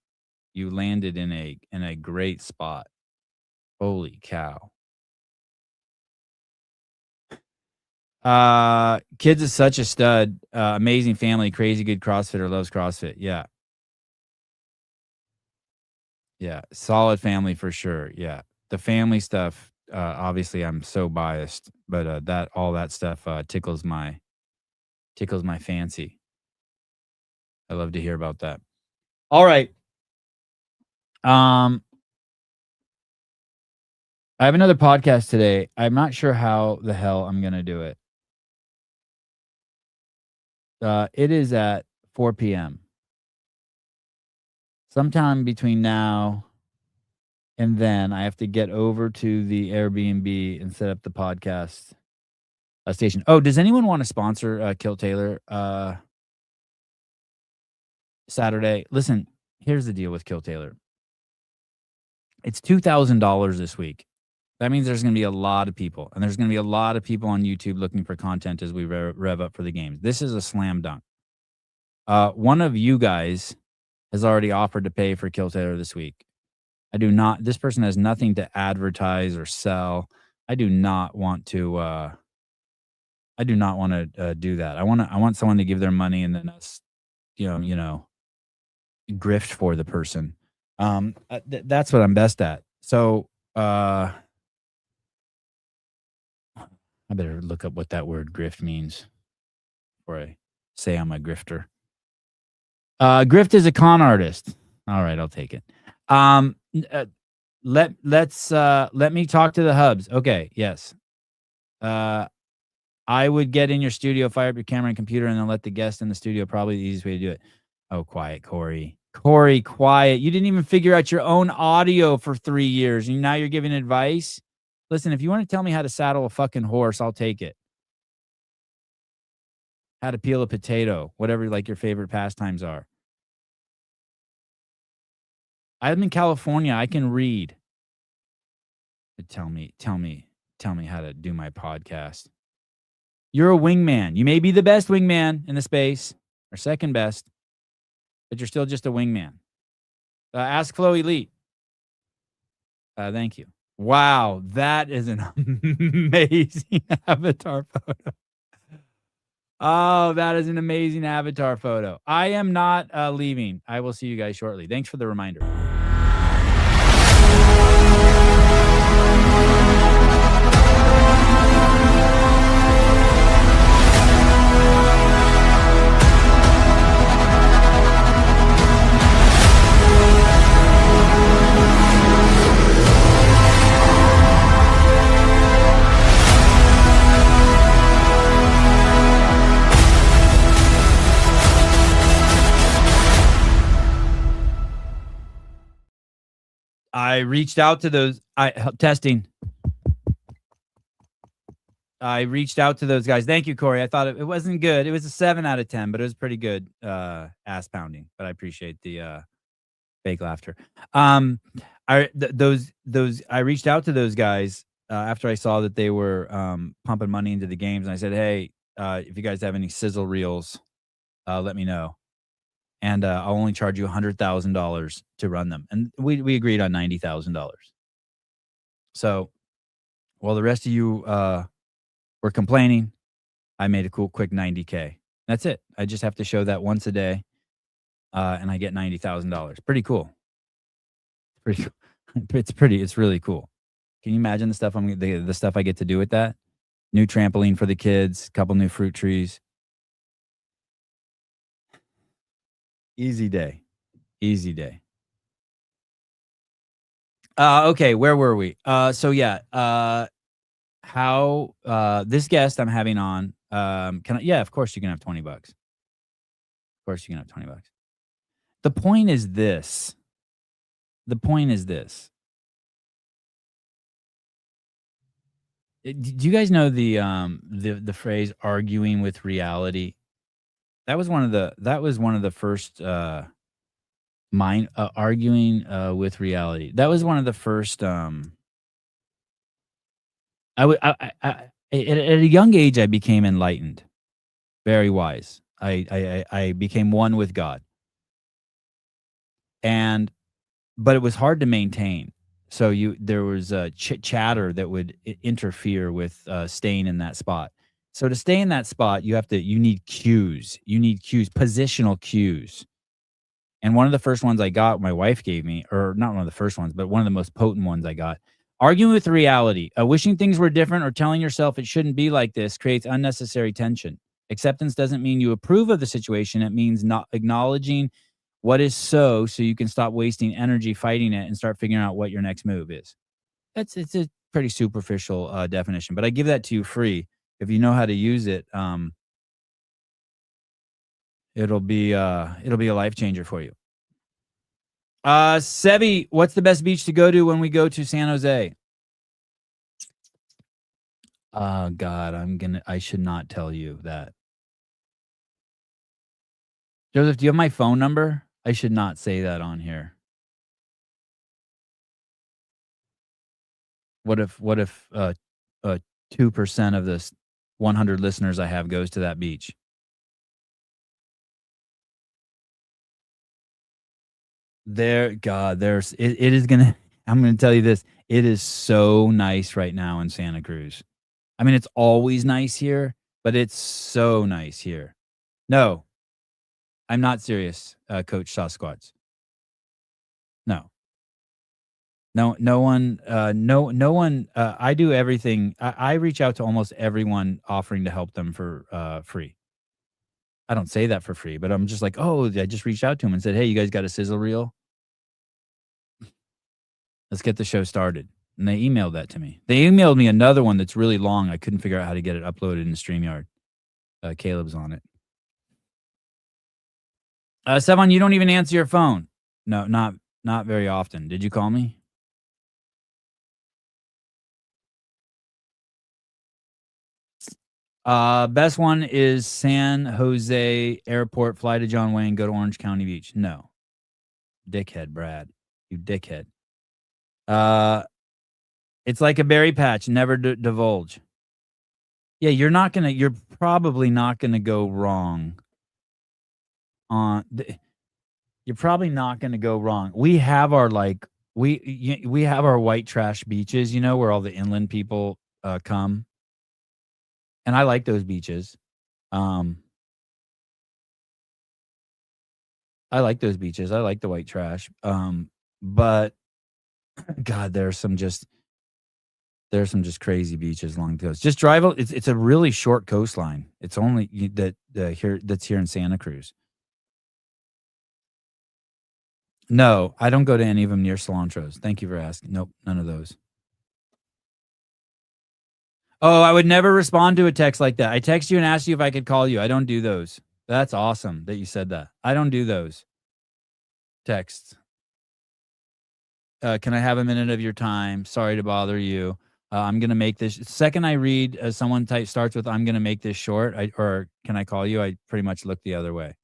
You landed in a great spot. Holy cow. Kids is such a stud. Amazing family, crazy good CrossFitter, loves CrossFit. Yeah. Yeah. Solid family for sure. Yeah. The family stuff, obviously I'm so biased, but all that stuff tickles my fancy. I love to hear about that. All right. I have another podcast today. I'm not sure how the hell I'm gonna do it. It is at 4 p.m. Sometime between now and then, I have to get over to the Airbnb and set up the podcast station. Oh, does anyone want to sponsor Kill Taylor Saturday? Listen, here's the deal with Kill Taylor. It's $2,000 this week. That means there's going to be a lot of people, and there's going to be a lot of people on YouTube looking for content as we rev up for the games. This is a slam dunk. One of you guys has already offered to pay for Kill Taylor this week. This person has nothing to advertise or sell. I do not want to do that. I want someone to give their money and then us, grift for the person. That's what I'm best at. So, I better look up what that word grift means before I say I'm a grifter. Grift is a con artist. All right, I'll take it. Let me talk to the hubs. Okay, yes. I would get in your studio, fire up your camera and computer, and then let the guest in the studio. Probably the easiest way to do it. Oh, quiet, Corey. Corey, quiet. You didn't even figure out your own audio for 3 years, and now you're giving advice? Listen, if you want to tell me how to saddle a fucking horse, I'll take it. How to peel a potato, whatever like your favorite pastimes are. I'm in California. I can read. But tell me how to do my podcast. You're a wingman. You may be the best wingman in the space, or second best, but you're still just a wingman. Ask Flow Elite. Thank you. Wow, that is an amazing avatar photo. Oh, that is an amazing avatar photo. I am not leaving. I will see you guys shortly. Thanks for the reminder. I reached out to those testing. I reached out to those guys. Thank you, Corey. I thought it wasn't good. It was a 7 out of 10, but it was pretty good ass pounding. But I appreciate the Fake laughter. Those I reached out to those guys after I saw that they were pumping money into the games, and I said, "Hey, if you guys have any sizzle reels, let me know, and I'll only charge you $100,000 to run them." And we agreed on $90,000. So while the rest of you were complaining, I made a cool quick 90K. That's it. I just have to show that once a day, and I get $90,000. Pretty cool. Pretty. It's really cool. Can you imagine the stuff the stuff I get to do with that? New trampoline for the kids, couple new fruit trees. Easy day. Easy day. Okay, where were we? So yeah, how this guest I'm having on, can I, yeah, of course you can have $20. Of course you can have $20. The point is this. The point is this. Do you guys know the phrase arguing with reality? That was one of the first arguing with reality. That was one of the first at a young age I became enlightened, very wise. I became one with God. But it was hard to maintain. So there was a chatter that would interfere with staying in that spot. So to stay in that spot, you need cues. You need cues, positional cues. And one of the first ones I got, my wife gave me, or not one of the first ones, but one of the most potent ones I got. Arguing with reality, wishing things were different or telling yourself it shouldn't be like this creates unnecessary tension. Acceptance doesn't mean you approve of the situation. It means not acknowledging what is so you can stop wasting energy fighting it and start figuring out what your next move is. It's a pretty superficial definition, but I give that to you free. If you know how to use it, it'll be a life changer for you. Sevi, what's the best beach to go to when we go to San Jose? God, I should not tell you that. Joseph, do you have my phone number? I should not say that on here. What if 2% of this 100 listeners I have goes to that beach? It is gonna. I'm gonna tell you this. It is so nice right now in Santa Cruz. I mean, it's always nice here, but it's so nice here. No, I'm not serious, Coach Sasquatch. No one. I do everything. I reach out to almost everyone offering to help them for free. I don't say that for free, but I'm just like, oh, I just reached out to him and said, hey, you guys got a sizzle reel? Let's get the show started. And they emailed that to me. They emailed me another one that's really long. I couldn't figure out how to get it uploaded in StreamYard. Caleb's on it. Sevon, you don't even answer your phone. No, not very often. Did you call me? Best one is San Jose Airport, fly to John Wayne, go to Orange County Beach. No. Dickhead, Brad. You dickhead. It's like a berry patch, never divulge. Yeah, you're probably not gonna go wrong. You're probably not gonna go wrong. We have our we have our white trash beaches, where all the inland people come. And I like those beaches. I like those beaches. I like the white trash. But God, there's some just crazy beaches along the coast. Just drive. It's a really short coastline. It's only that's here in Santa Cruz. No, I don't go to any of them near cilantros. Thank you for asking. Nope, none of those. Oh, I would never respond to a text like that. I text you and ask you if I could call you. I don't do those. That's awesome that you said that. I don't do those texts. Can I have a minute of your time? Sorry to bother you. I'm going to make this. Second I read someone starts with, I'm going to make this short, or can I call you? I pretty much look the other way.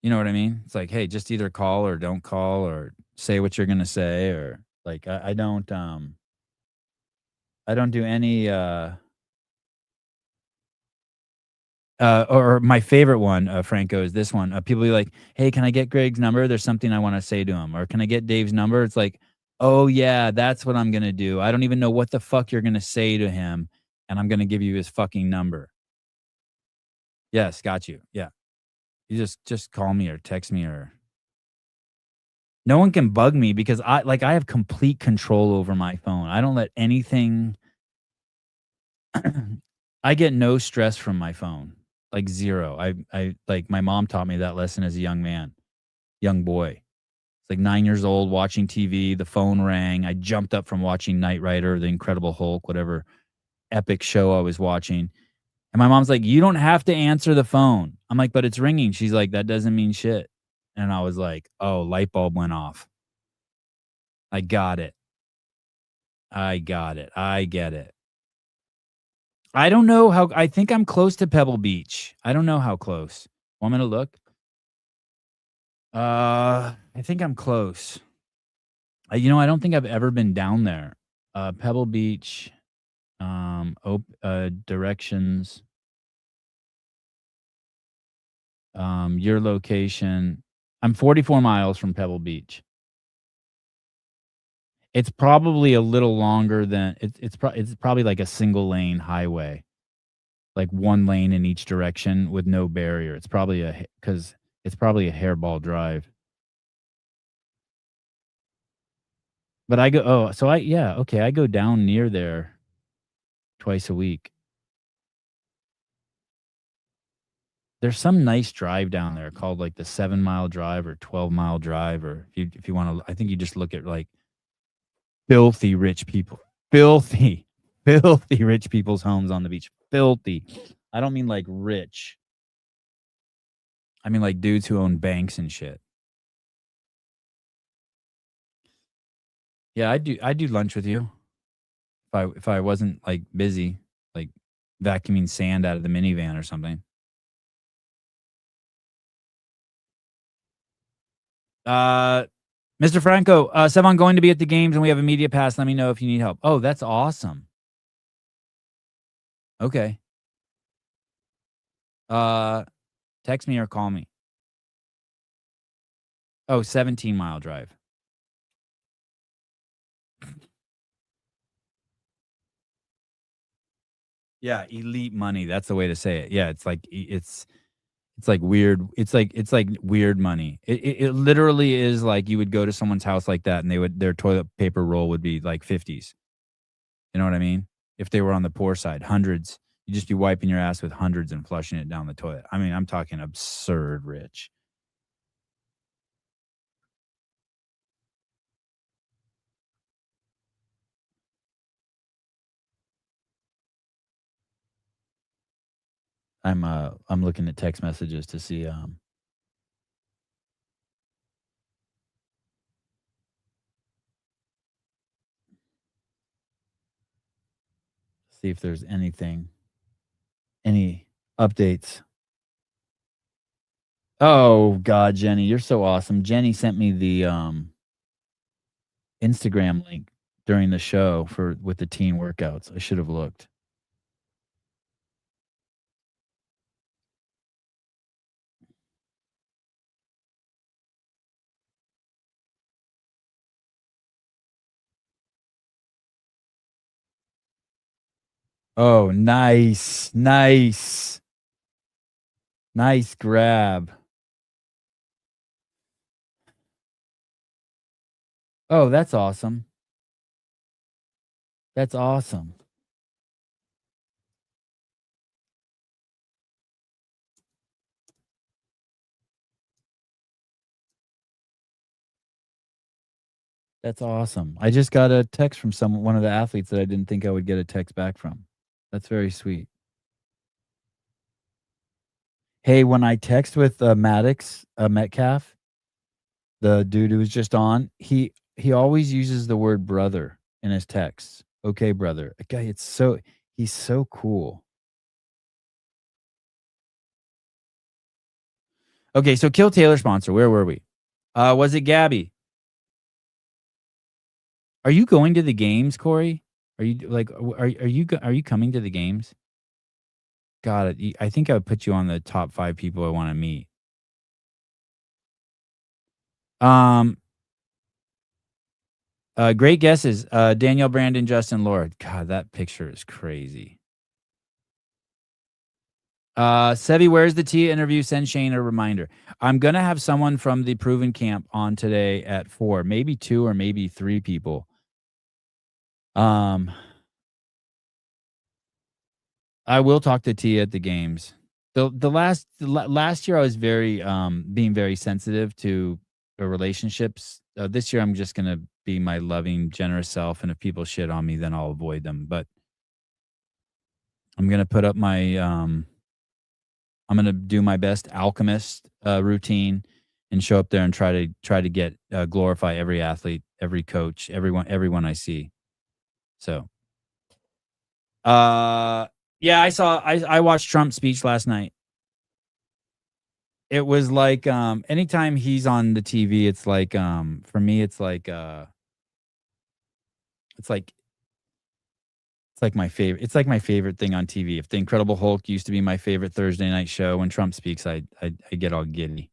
You know what I mean? It's like, hey, just either call or don't call or say what you're gonna say or like I don't do any or my favorite one, Franco, is this one. People be like, "Hey, can I get Greg's number? There's something I want to say to him." Or, "Can I get Dave's number?" It's like, "Oh yeah, that's what I'm gonna do. I don't even know what the fuck you're gonna say to him, and I'm gonna give you his fucking number." Yes, got you. Yeah, you just call me or text me or no one can bug me because I have complete control over my phone. I don't let anything. I get no stress from my phone, like zero. I like my mom taught me that lesson as a young boy. It's like 9 years old watching TV. The phone rang. I jumped up from watching Knight Rider, The Incredible Hulk, whatever epic show I was watching. And my mom's like, "You don't have to answer the phone." I'm like, "But it's ringing." She's like, "That doesn't mean shit." And I was like, "Oh, light bulb went off. I got it. I got it. I get it." I don't know how. I think I'm close to Pebble Beach. I don't know how close. Want me to look? I think I'm close. I don't think I've ever been down there. Pebble Beach, directions, your location. I'm 44 miles from Pebble Beach. It's probably a little longer than it's probably like a single lane highway, like one lane in each direction with no barrier. It's probably because it's probably a hairball drive. But I go down near there twice a week. There's some nice drive down there called like the 7-mile drive or 12-mile drive, or if you want to, I think you just look at like filthy rich people, filthy, filthy rich people's homes on the beach. Filthy. I don't mean like rich. I mean like dudes who own banks and shit. Yeah, I'd do lunch with you if I wasn't like busy, like vacuuming sand out of the minivan or something. Mr. Franco, Sevon going to be at the games and we have a media pass. Let me know if you need help. Oh, that's awesome. Okay. Text me or call me. Oh, 17-mile drive. Yeah, elite money. That's the way to say it. Yeah, it's like it's like weird. It's like weird money. It literally is like you would go to someone's house like that and their toilet paper roll would be like 50s. You know what I mean? If they were on the poor side, hundreds. You'd just be wiping your ass with hundreds and flushing it down the toilet. I mean, I'm talking absurd rich. I'm looking at text messages to see if there's any updates. Oh God, Jenny, you're so awesome. Jenny sent me the Instagram link during the show with the teen workouts. I should have looked. Oh, nice. Nice. Nice grab. Oh, that's awesome. That's awesome. That's awesome. I just got a text from one of the athletes that I didn't think I would get a text back from. That's very sweet. Hey, when I text with Maddox, Metcalf, the dude who was just on, he always uses the word brother in his texts. Okay, brother. Okay, he's so cool. Okay, so Kill Taylor sponsor. Where were we? Was it Gabby? Are you going to the games, Corey? Are you like are you coming to the games? God, I think I would put you on the top 5 people I want to meet. Great guesses. Danielle, Brandon, Justin, Lord. God, that picture is crazy. Sevi, where's the Tia interview? Send Shane a reminder. I'm gonna have someone from the Proven Camp on today at 4, maybe 2 or maybe 3 people. I will talk to Tia at the games. The last year I was very being very sensitive to relationships. This year I'm just gonna be my loving, generous self, and if people shit on me, then I'll avoid them. But I'm gonna put up my I'm gonna do my best alchemist routine and show up there and try to get glorify every athlete, every coach, everyone I see. So, yeah, I watched Trump's speech last night. It was like anytime he's on the TV, it's like for me, it's like it's like my favorite. It's like my favorite thing on TV. If the Incredible Hulk used to be my favorite Thursday night show, when Trump speaks, I get all giddy.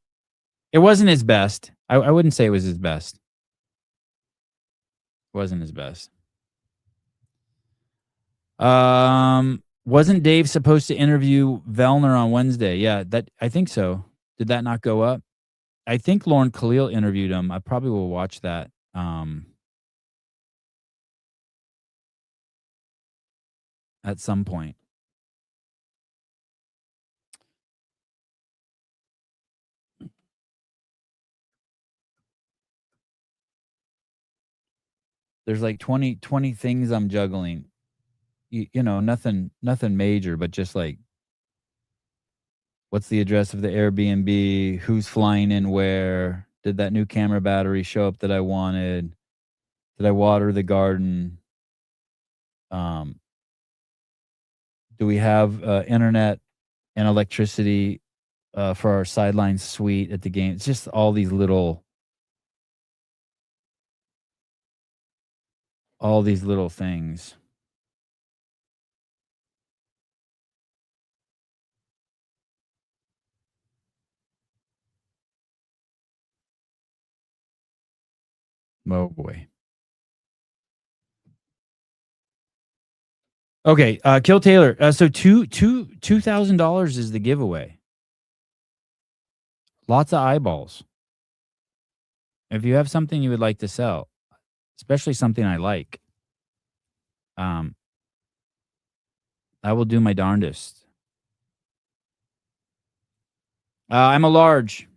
It wasn't his best. I wouldn't say it was his best. It wasn't his best. Wasn't Dave supposed to interview Vellner on Wednesday? Yeah, that I think so. Did that not go up? I think Lauren Khalil interviewed him. I probably will watch that. At some point. There's like 20 things I'm juggling. You know, nothing major, but just like what's the address of the Airbnb? Who's flying in where? Did that new camera battery show up that I wanted? Did I water the garden? Do we have internet and electricity for our sideline suite at the game? It's just all these little things. Oh boy. Okay, Kill Taylor. So $2,000 is the giveaway. Lots of eyeballs. If you have something you would like to sell, especially something I like, I will do my darndest. I'm a large.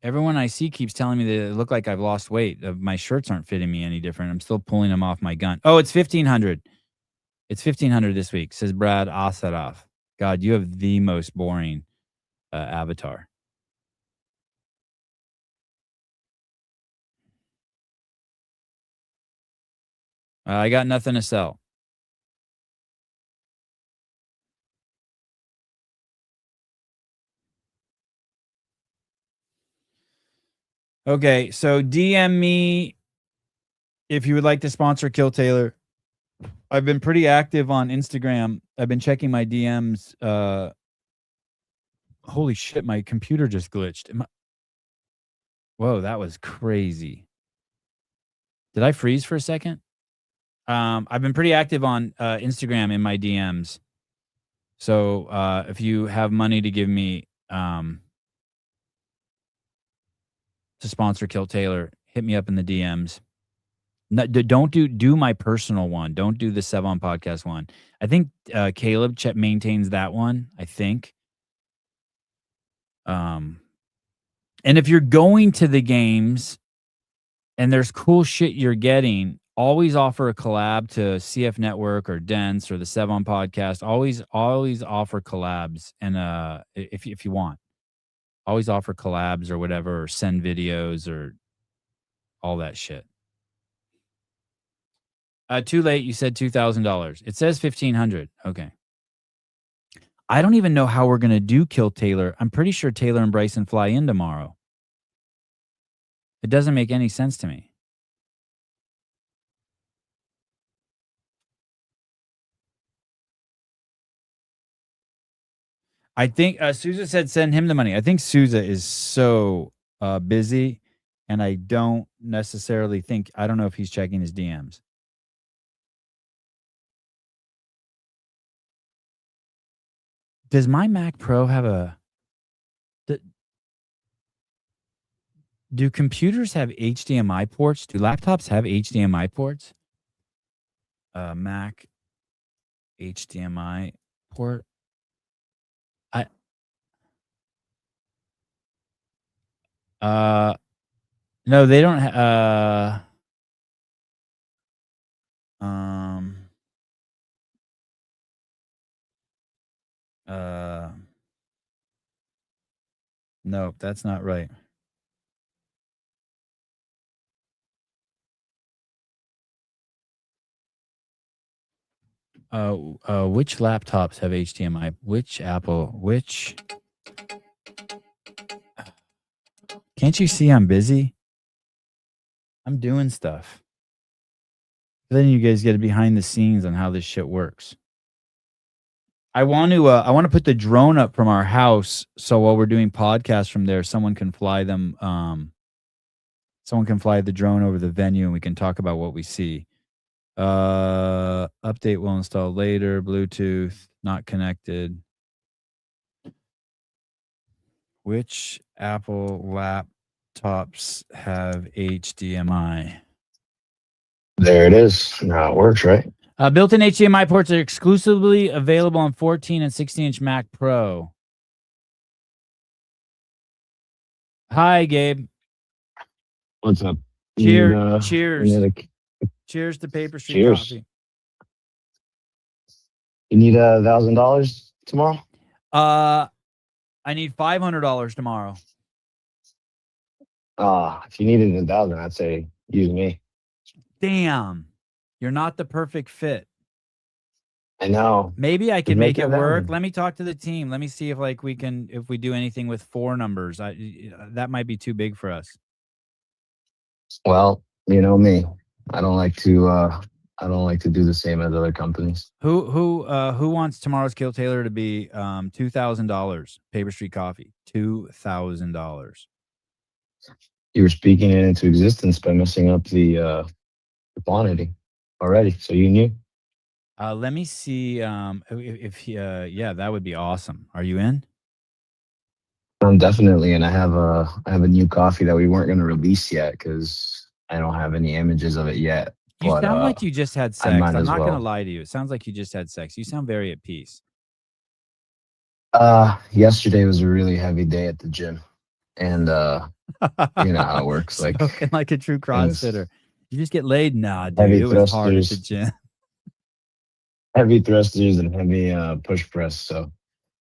Everyone I see keeps telling me that it look like I've lost weight. My shirts aren't fitting me any different. I'm still pulling them off my gun. Oh, it's 1,500. It's 1,500 this week, says Brad Asarov. God, you have the most boring avatar. I got nothing to sell. Okay, so DM me if you would like to sponsor Kill Taylor. I've been pretty active on Instagram. I've been checking my DMs. Holy shit, my computer just glitched. Whoa, that was crazy. Did I freeze for a second? I've been pretty active on Instagram in my DMs. So if you have money to give me to sponsor Kill Taylor, hit me up in the DMs. No, don't do my personal one. Don't do the Sevon podcast one. I think Caleb maintains that one. I think. And if you're going to the games and there's cool shit you're getting, always offer a collab to CF Network or Dense or the Sevon podcast. Always offer collabs, and if you want, always offer collabs or whatever, or send videos or all that shit. Too late. You said $2,000. It says 1,500. Okay. I don't even know how we're going to do Kill Taylor. I'm pretty sure Taylor and Bryson fly in tomorrow. It doesn't make any sense to me. I think Souza said send him the money. I think Souza is so busy, and I don't necessarily think, I don't know if he's checking his DMs. Does my Mac Pro have a... Do computers have HDMI ports? Do laptops have HDMI ports? Mac HDMI port. No, they don't. No, that's not right. Which laptops have HDMI? Which Apple? Which? Can't you see I'm busy? I'm doing stuff. Then you guys get behind the scenes on how this shit works. I want to put the drone up from our house, so while we're doing podcasts from there, someone can fly them. Someone can fly the drone over the venue, and we can talk about what we see. Update will install later. Bluetooth not connected. Which Apple laptops have HDMI? There it is. Now it works, right? Built-in HDMI ports are exclusively available on 14 and 16-inch Mac Pro. Hi, Gabe. What's up? Cheers. Cheers to Paper Street Coffee. You need $1,000 tomorrow? I need $500 tomorrow. If you needed 1,000, I'd say use me. Damn. You're not the perfect fit. I know. Maybe I can make it work. 1,000. Let me talk to the team. Let me see if if we do anything with 4 numbers. That might be too big for us. Well, you know me. I don't like to do the same as other companies. Who wants tomorrow's Kill Taylor to be $2,000? Paper Street Coffee. $2,000. You were speaking it into existence by messing up the quantity already. So you knew. Let me see if yeah, that would be awesome. Are you in? Definitely, and I have a new coffee that we weren't going to release yet because I don't have any images of it yet. You but, sound like you just had sex. might I'm as not well. going to lie to you. It sounds like you just had sex. You sound very at peace. Yesterday was a really heavy day at the gym, and you know how it works. Spoken like a true CrossFitter. You just get laid? Nah, dude. Heavy It was hard at the thrusters. gym. Heavy thrusters and heavy push press. So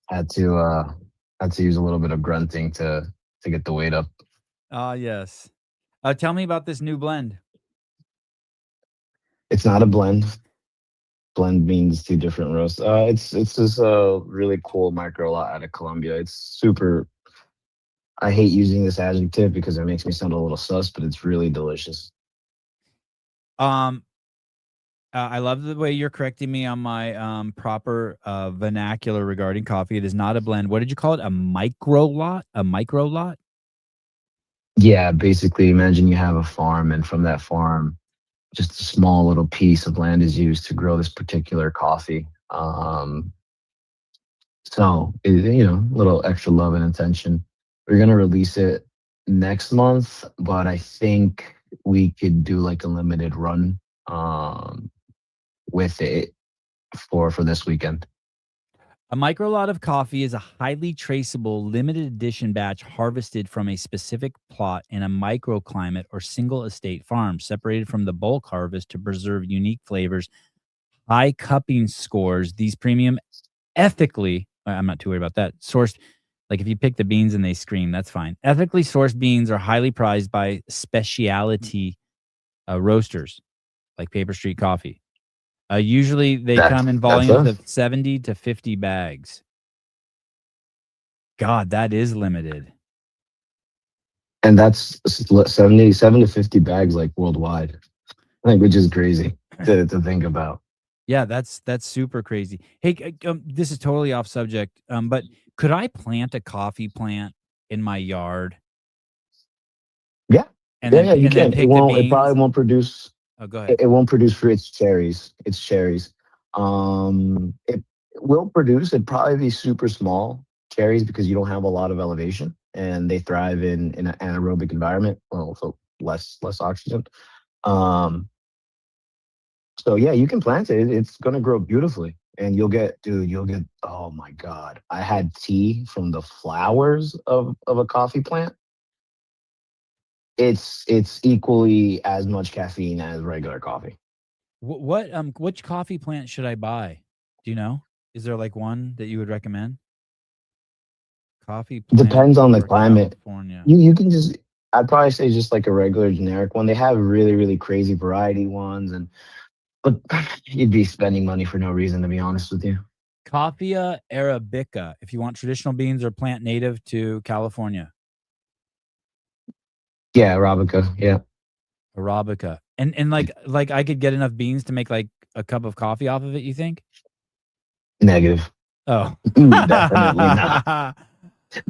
had to use a little bit of grunting to get the weight up. Yes. Tell me about this new blend. It's not a blend. Blend means 2 different roasts. It's this really cool micro lot out of Colombia. It's super. I hate using this adjective because it makes me sound a little sus, but it's really delicious. I love the way you're correcting me on my proper vernacular regarding coffee. It is not a blend. What did you call it? A micro lot? A micro lot? Yeah, basically, imagine you have a farm, and from that farm, just a small little piece of land is used to grow this particular coffee. So, a little extra love and attention. We're going to release it next month, but I think we could do like a limited run with it for this weekend. A micro lot of coffee is a highly traceable limited edition batch harvested from a specific plot in a microclimate or single estate farm, separated from the bulk harvest to preserve unique flavors, high cupping scores. These premium, ethically, I'm not too worried about that, sourced, like if you pick the beans and they scream, that's fine. Ethically sourced beans are highly prized by specialty roasters like Paper Street Coffee. Usually they come in volumes of 70 to 50 bags. God, that is limited. And that's 77 to 50 bags like worldwide, like, which is crazy to think about. Yeah, that's super crazy. Hey, this is totally off subject, but could I plant a coffee plant in my yard Yeah, and yeah, then yeah. You and then can. It pick the won't. It probably beans? won't produce. Oh, go ahead. It won't produce fruit. It's cherries. It's cherries. It will produce. It'd probably be super small cherries because you don't have a lot of elevation, and they thrive in an anaerobic environment. Well, so less oxygen. Um, so yeah, you can plant it. It's gonna grow beautifully, and dude. You'll get. Oh my god! I had tea from the flowers of a coffee plant. It's equally as much caffeine as regular coffee. Which coffee plant should I buy? Do you know? Is there like one that you would recommend? Coffee plant Depends on the for climate. California. You can just I'd probably say just like a regular generic one. They have really crazy variety ones, and but you'd be spending money for no reason, to be honest with you. Coffea arabica, if you want traditional beans or plant native to California. Yeah, Arabica. Yeah, Arabica. And like I could get enough beans to make like a cup of coffee off of it, you think? negative. Oh. Definitely not.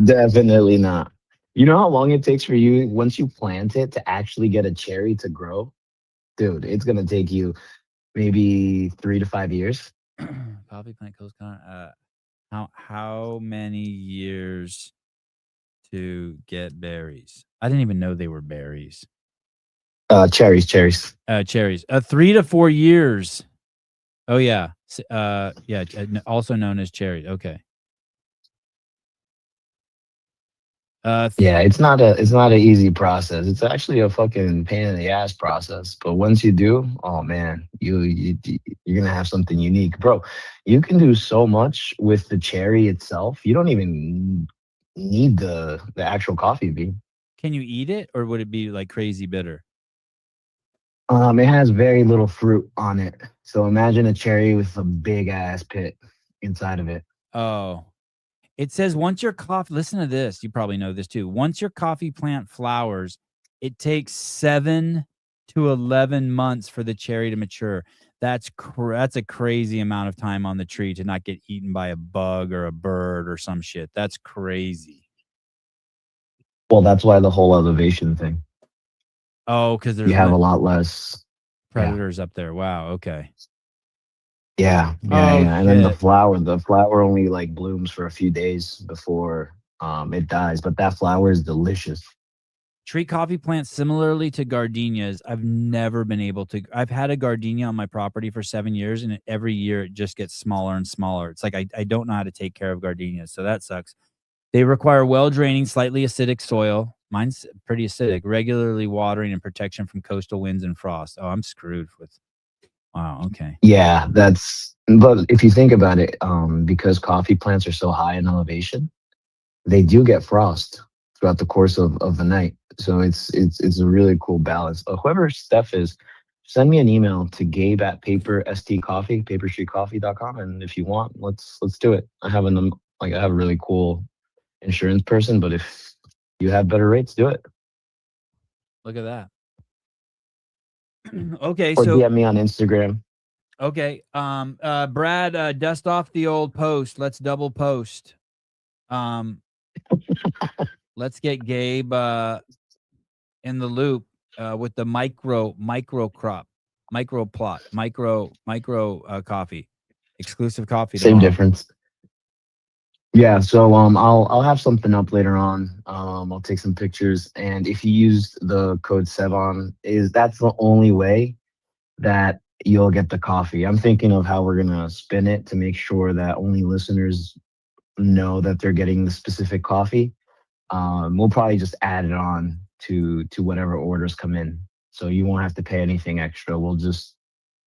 Definitely not. You know how long it takes for you once you plant it to actually get a cherry to grow? Dude, it's gonna take you maybe 3 to 5 years. Coffee plant coast how many years to get berries? I didn't even know they were berries. Cherries. Cherries. 3 to 4 years. Oh yeah. Yeah, also known as cherry. Okay. Yeah, it's not an easy process. It's actually a fucking pain in the ass process. But once you do, oh man, you're gonna have something unique, bro. You can do so much with the cherry itself. You don't even need the actual coffee bean. Can you eat it or would it be like crazy bitter? It has very little fruit on it. So imagine a cherry with a big ass pit inside of it. Oh. It says once your coffee, listen to this, you probably know this too. Once your coffee plant flowers, it takes 7 to 11 months for the cherry to mature. That's a crazy amount of time on the tree to not get eaten by a bug or a bird or some shit. That's crazy. Well, that's why the whole elevation thing. Oh, because there's You have a lot less. Yeah. predators up there. Wow. Okay. Yeah. Oh, And then shit. the flower only like blooms for a few days before it dies. But that flower is delicious. Treat coffee plants similarly to gardenias. I've never been able to. I've had a gardenia on my property for 7 years, and every year it just gets smaller and smaller. It's like I don't know how to take care of gardenias, so that sucks. They require well-draining, slightly acidic soil. Mine's pretty acidic. Regularly watering and protection from coastal winds and frost. Oh, I'm screwed with. Wow. Okay. Yeah, but if you think about it, because coffee plants are so high in elevation, they do get frost throughout the course of the night. So it's a really cool balance. Whoever Steph is, send me an email to paperstreetcoffee.com, and if you want, let's do it. I have a really cool insurance person, but if you have better rates, do it. Look at that. Okay, Or so DM me on Instagram. okay, Brad, dust off the old post. Let's double post. Let's get Gabe in the loop with the micro coffee, exclusive coffee Same tomorrow. difference. Yeah, so I'll have something up later on. I'll take some pictures, and if you use the code Sevon, that's the only way that you'll get the coffee. I'm thinking of how we're gonna spin it to make sure that only listeners know that they're getting the specific coffee. We'll probably just add it on to whatever orders come in, so you won't have to pay anything extra. We'll just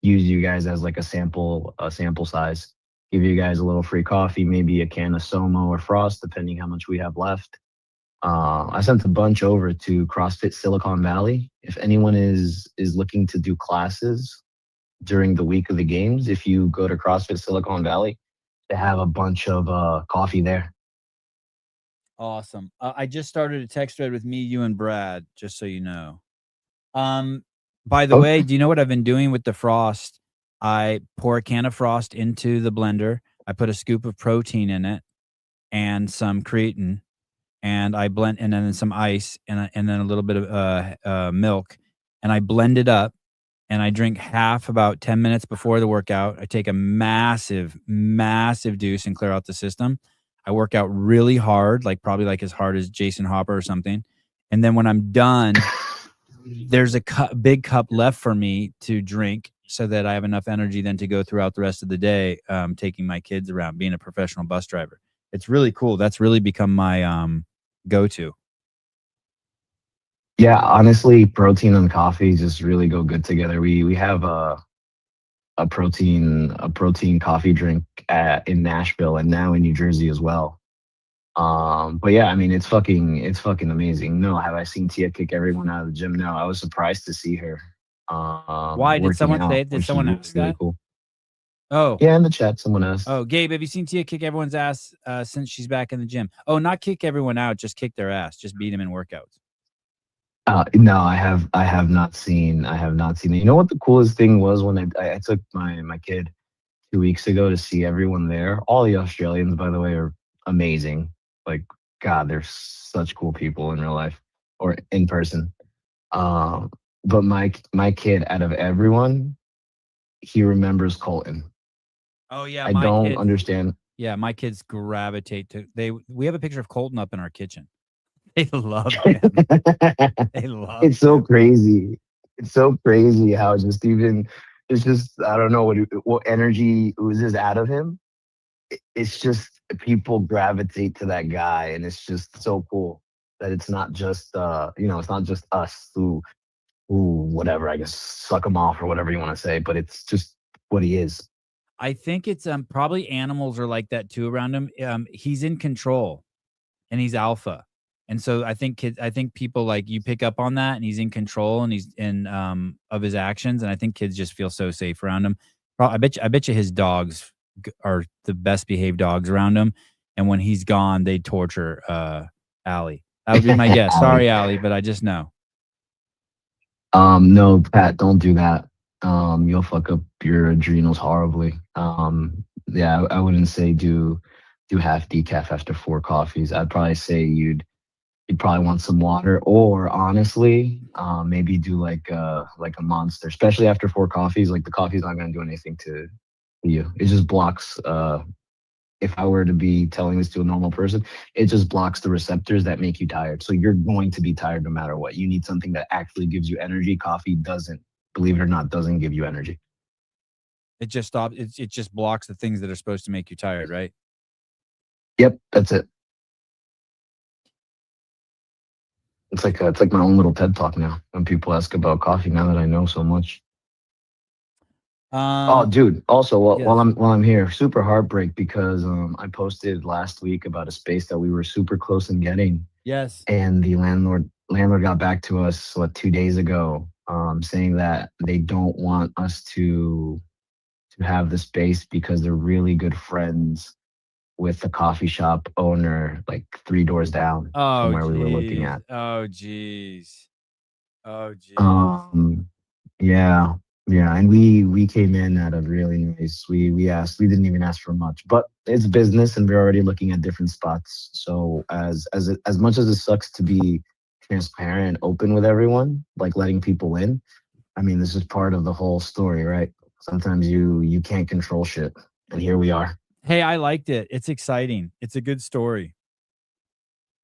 use you guys as like a sample size. Give you guys a little free coffee, maybe a can of Somo or Frost, depending how much we have left. I sent a bunch over to CrossFit Silicon Valley. If anyone is looking to do classes during the week of the games, if you go to CrossFit Silicon Valley, they have a bunch of coffee there. Awesome. I just started a text thread with me, you, and Brad, just so you know. By the way, do you know what I've been doing with the frost? I pour a can of frost into the blender. I put a scoop of protein in it and some creatine, and I blend, and then some ice, and then a little bit of milk, and I blend it up, and I drink half about 10 minutes before the workout. I take a massive, massive deuce and clear out the system. I work out really hard, like probably like as hard as Jason Hopper or something. And then when I'm done, there's a big cup left for me to drink so that I have enough energy then to go throughout the rest of the day, taking my kids around, being a professional bus driver. It's really cool. That's really become my go-to. Yeah, honestly, protein and coffee just really go good together. We have a protein coffee drink in Nashville and now in New Jersey as well. But yeah, I mean, it's fucking amazing. No, have I seen Tia kick everyone out of the gym? No, I was surprised to see her. Why did working someone out, say it? Did which is someone ask really that? cool. Oh, Yeah, in the chat, someone asked. oh, Gabe, have you seen Tia kick everyone's ass since she's back in the gym? Oh, not kick everyone out, just kick their ass, just beat them in workouts. No, I have not seen. I have not seen it. You know what the coolest thing was when I took my kid 2 weeks ago to see everyone there. All the Australians, by the way, are amazing. Like, God, they're such cool people in real life or in person. But my kid, out of everyone, he remembers Colton. Oh yeah, I my don't kids. understand. Yeah, my kids gravitate to we have a picture of Colton up in our kitchen. They love him. They love It's so him. crazy. It's so crazy how just even it's just I don't know what energy oozes out of him. It's just people gravitate to that guy, and it's just so cool that it's not just it's not just us who whatever I guess suck him off or whatever you want to say, but it's just what he is. I think it's probably animals are like that too around him. He's in control and he's alpha. And so I think people like you pick up on that, and he's in control and he's in of his actions, and I think kids just feel so safe around him. I bet you his dogs are the best behaved dogs around him, and when he's gone, they torture Allie. That would be my guess. Sorry, Allie, but I just know. No, Pat, don't do that. You'll fuck up your adrenals horribly. Yeah, I wouldn't say do half decaf after 4 coffees. I'd probably say you'd probably want some water, or honestly, maybe do like a monster, especially after 4 coffees. Like the coffee's not gonna do anything to you. It just blocks. If I were to be telling this to a normal person, it just blocks the receptors that make you tired. So you're going to be tired no matter what. You need something that actually gives you energy. Coffee doesn't, believe it or not, doesn't give you energy. It just stops. It just blocks the things that are supposed to make you tired, right? Yep, that's it. It's like my own little TED talk now. When people ask about coffee, now that I know so much. Oh, dude. Also, while I'm here, super heartbreak because I posted last week about a space that we were super close in getting. Yes. And the landlord got back to us 2 days ago, saying that they don't want us to have the space because they're really good friends with the coffee shop owner, like 3 doors down from where we were looking at. Oh geez. Oh geez. Yeah. Yeah, and we came in at a really nice. We didn't even ask for much, but it's business, and we're already looking at different spots. So as much as it sucks to be transparent, open with everyone, like letting people in, I mean, this is part of the whole story, right? Sometimes you can't control shit, and here we are. Hey, I liked it. It's exciting. It's a good story.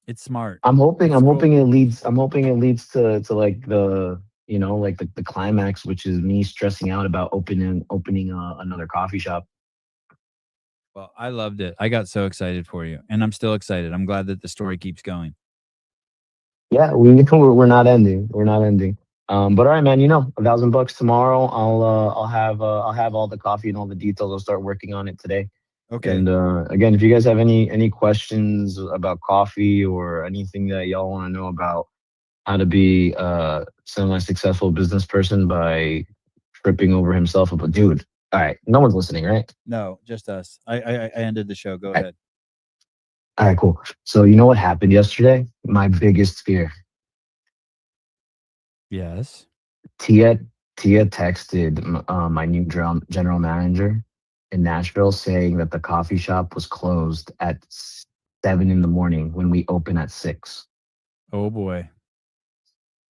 It's smart. I'm hoping it leads to like the like the climax, which is me stressing out about opening another coffee shop. Well, I loved it. I got so excited for you, and I'm still excited. I'm glad that the story keeps going. Yeah, we're not ending. We're not ending. But all right, man. $1,000 tomorrow. I'll have all the coffee and all the details. I'll start working on it today. Okay. And again, if you guys have any questions about coffee or anything that y'all want to know about how to be a semi-successful business person by tripping over himself, but dude, all right, no one's listening, right? No, just us. I ended the show. Go ahead. All right, cool. So you know what happened yesterday? My biggest fear. Yes. Tia Tia texted my new general manager in Nashville saying that the coffee shop was closed at 7 in the morning when we open at 6. Oh boy.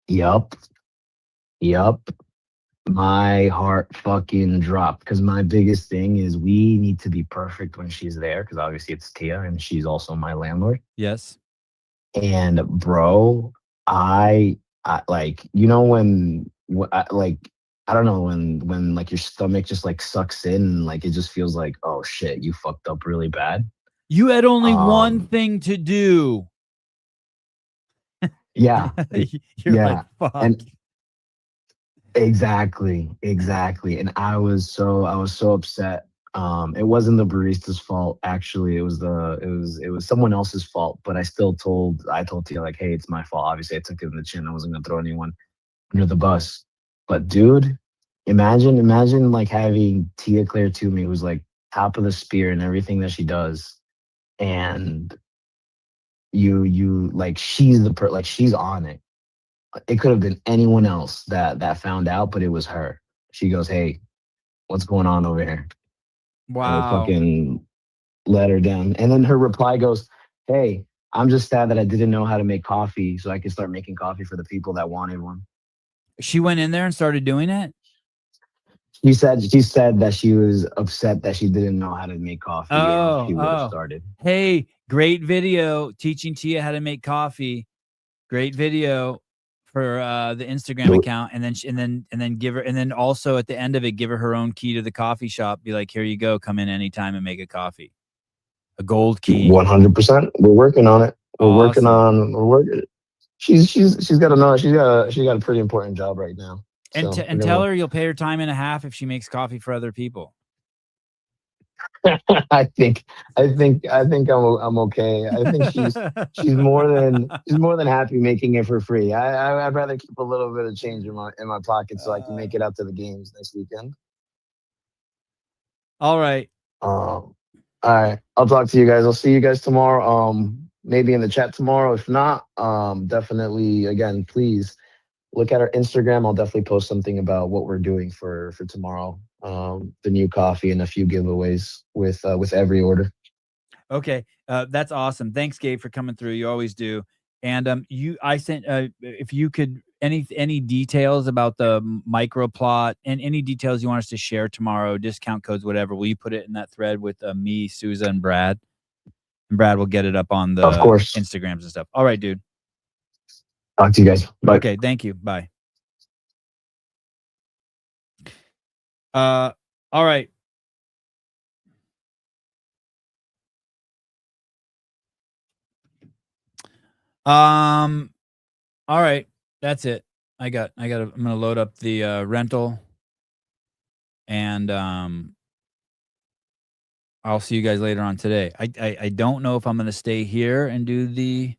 Yup. Yup. My heart fucking dropped because my biggest thing is we need to be perfect when she's there because obviously it's Tia and she's also my landlord. Yes. And bro, I like like I don't know when like your stomach just like sucks in and like it just feels like oh shit you fucked up really bad. You had only one Um, thing to do. yeah, You're like, yeah, fuck. and exactly, and I was so upset. It wasn't the barista's fault actually. It was someone else's fault. But I told Tia like, hey, it's my fault. Obviously, I took it in the chin. I wasn't gonna throw anyone under the bus. But dude, imagine like having Tia Claire Toomey, who's like top of the spear in everything that she does, and you like like she's on it. It could have been anyone else that found out, but it was her. She goes, "Hey, what's going on over here?" And we Wow. fucking let her down. And then her reply goes, "Hey, I'm just sad that I didn't know how to make coffee, so I could start making coffee for the people that wanted one." She went in there and started doing it? She said that she was upset that she didn't know how to make coffee, or else she would have Oh. started. Hey, great video teaching Tia how to make coffee. Great video for the Instagram The account, and then give her, and then also at the end of it, give her own key to the coffee shop. Be like, here you go, come in anytime and make a coffee. A gold key. 100%. We're working on it. Awesome. We're working. She's got a pretty important job right now. And So and tell her you'll pay her time and a half if she makes coffee for other people. I'm okay. I think she's more than happy making it for free. I'd rather keep a little bit of change in my pocket so I can make it out to the games next weekend. All right. All right. I'll talk to you guys. I'll see you guys tomorrow. Maybe in the chat tomorrow. If not, definitely again, please look at our Instagram. I'll definitely post something about what we're doing for tomorrow. The new coffee and a few giveaways with every order. Okay. That's awesome. Thanks, Gabe, for coming through. You always do. And I sent if you could any details about the micro plot and any details you want us to share tomorrow, discount codes, whatever. Will you put it in that thread with me, Souza, and Brad? And Brad will get it up on the Of course. Instagrams and stuff. All right, dude. Talk to you guys. Bye. Okay, thank you. Bye. All right. All right. That's it. I'm gonna load up the rental, and I'll see you guys later on today. I don't know if I'm gonna stay here and do the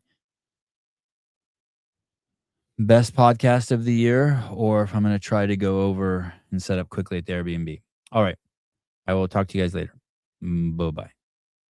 best podcast of the year, or if I'm gonna try to go over and set up quickly at the Airbnb. All right. I will talk to you guys later. Bye-bye.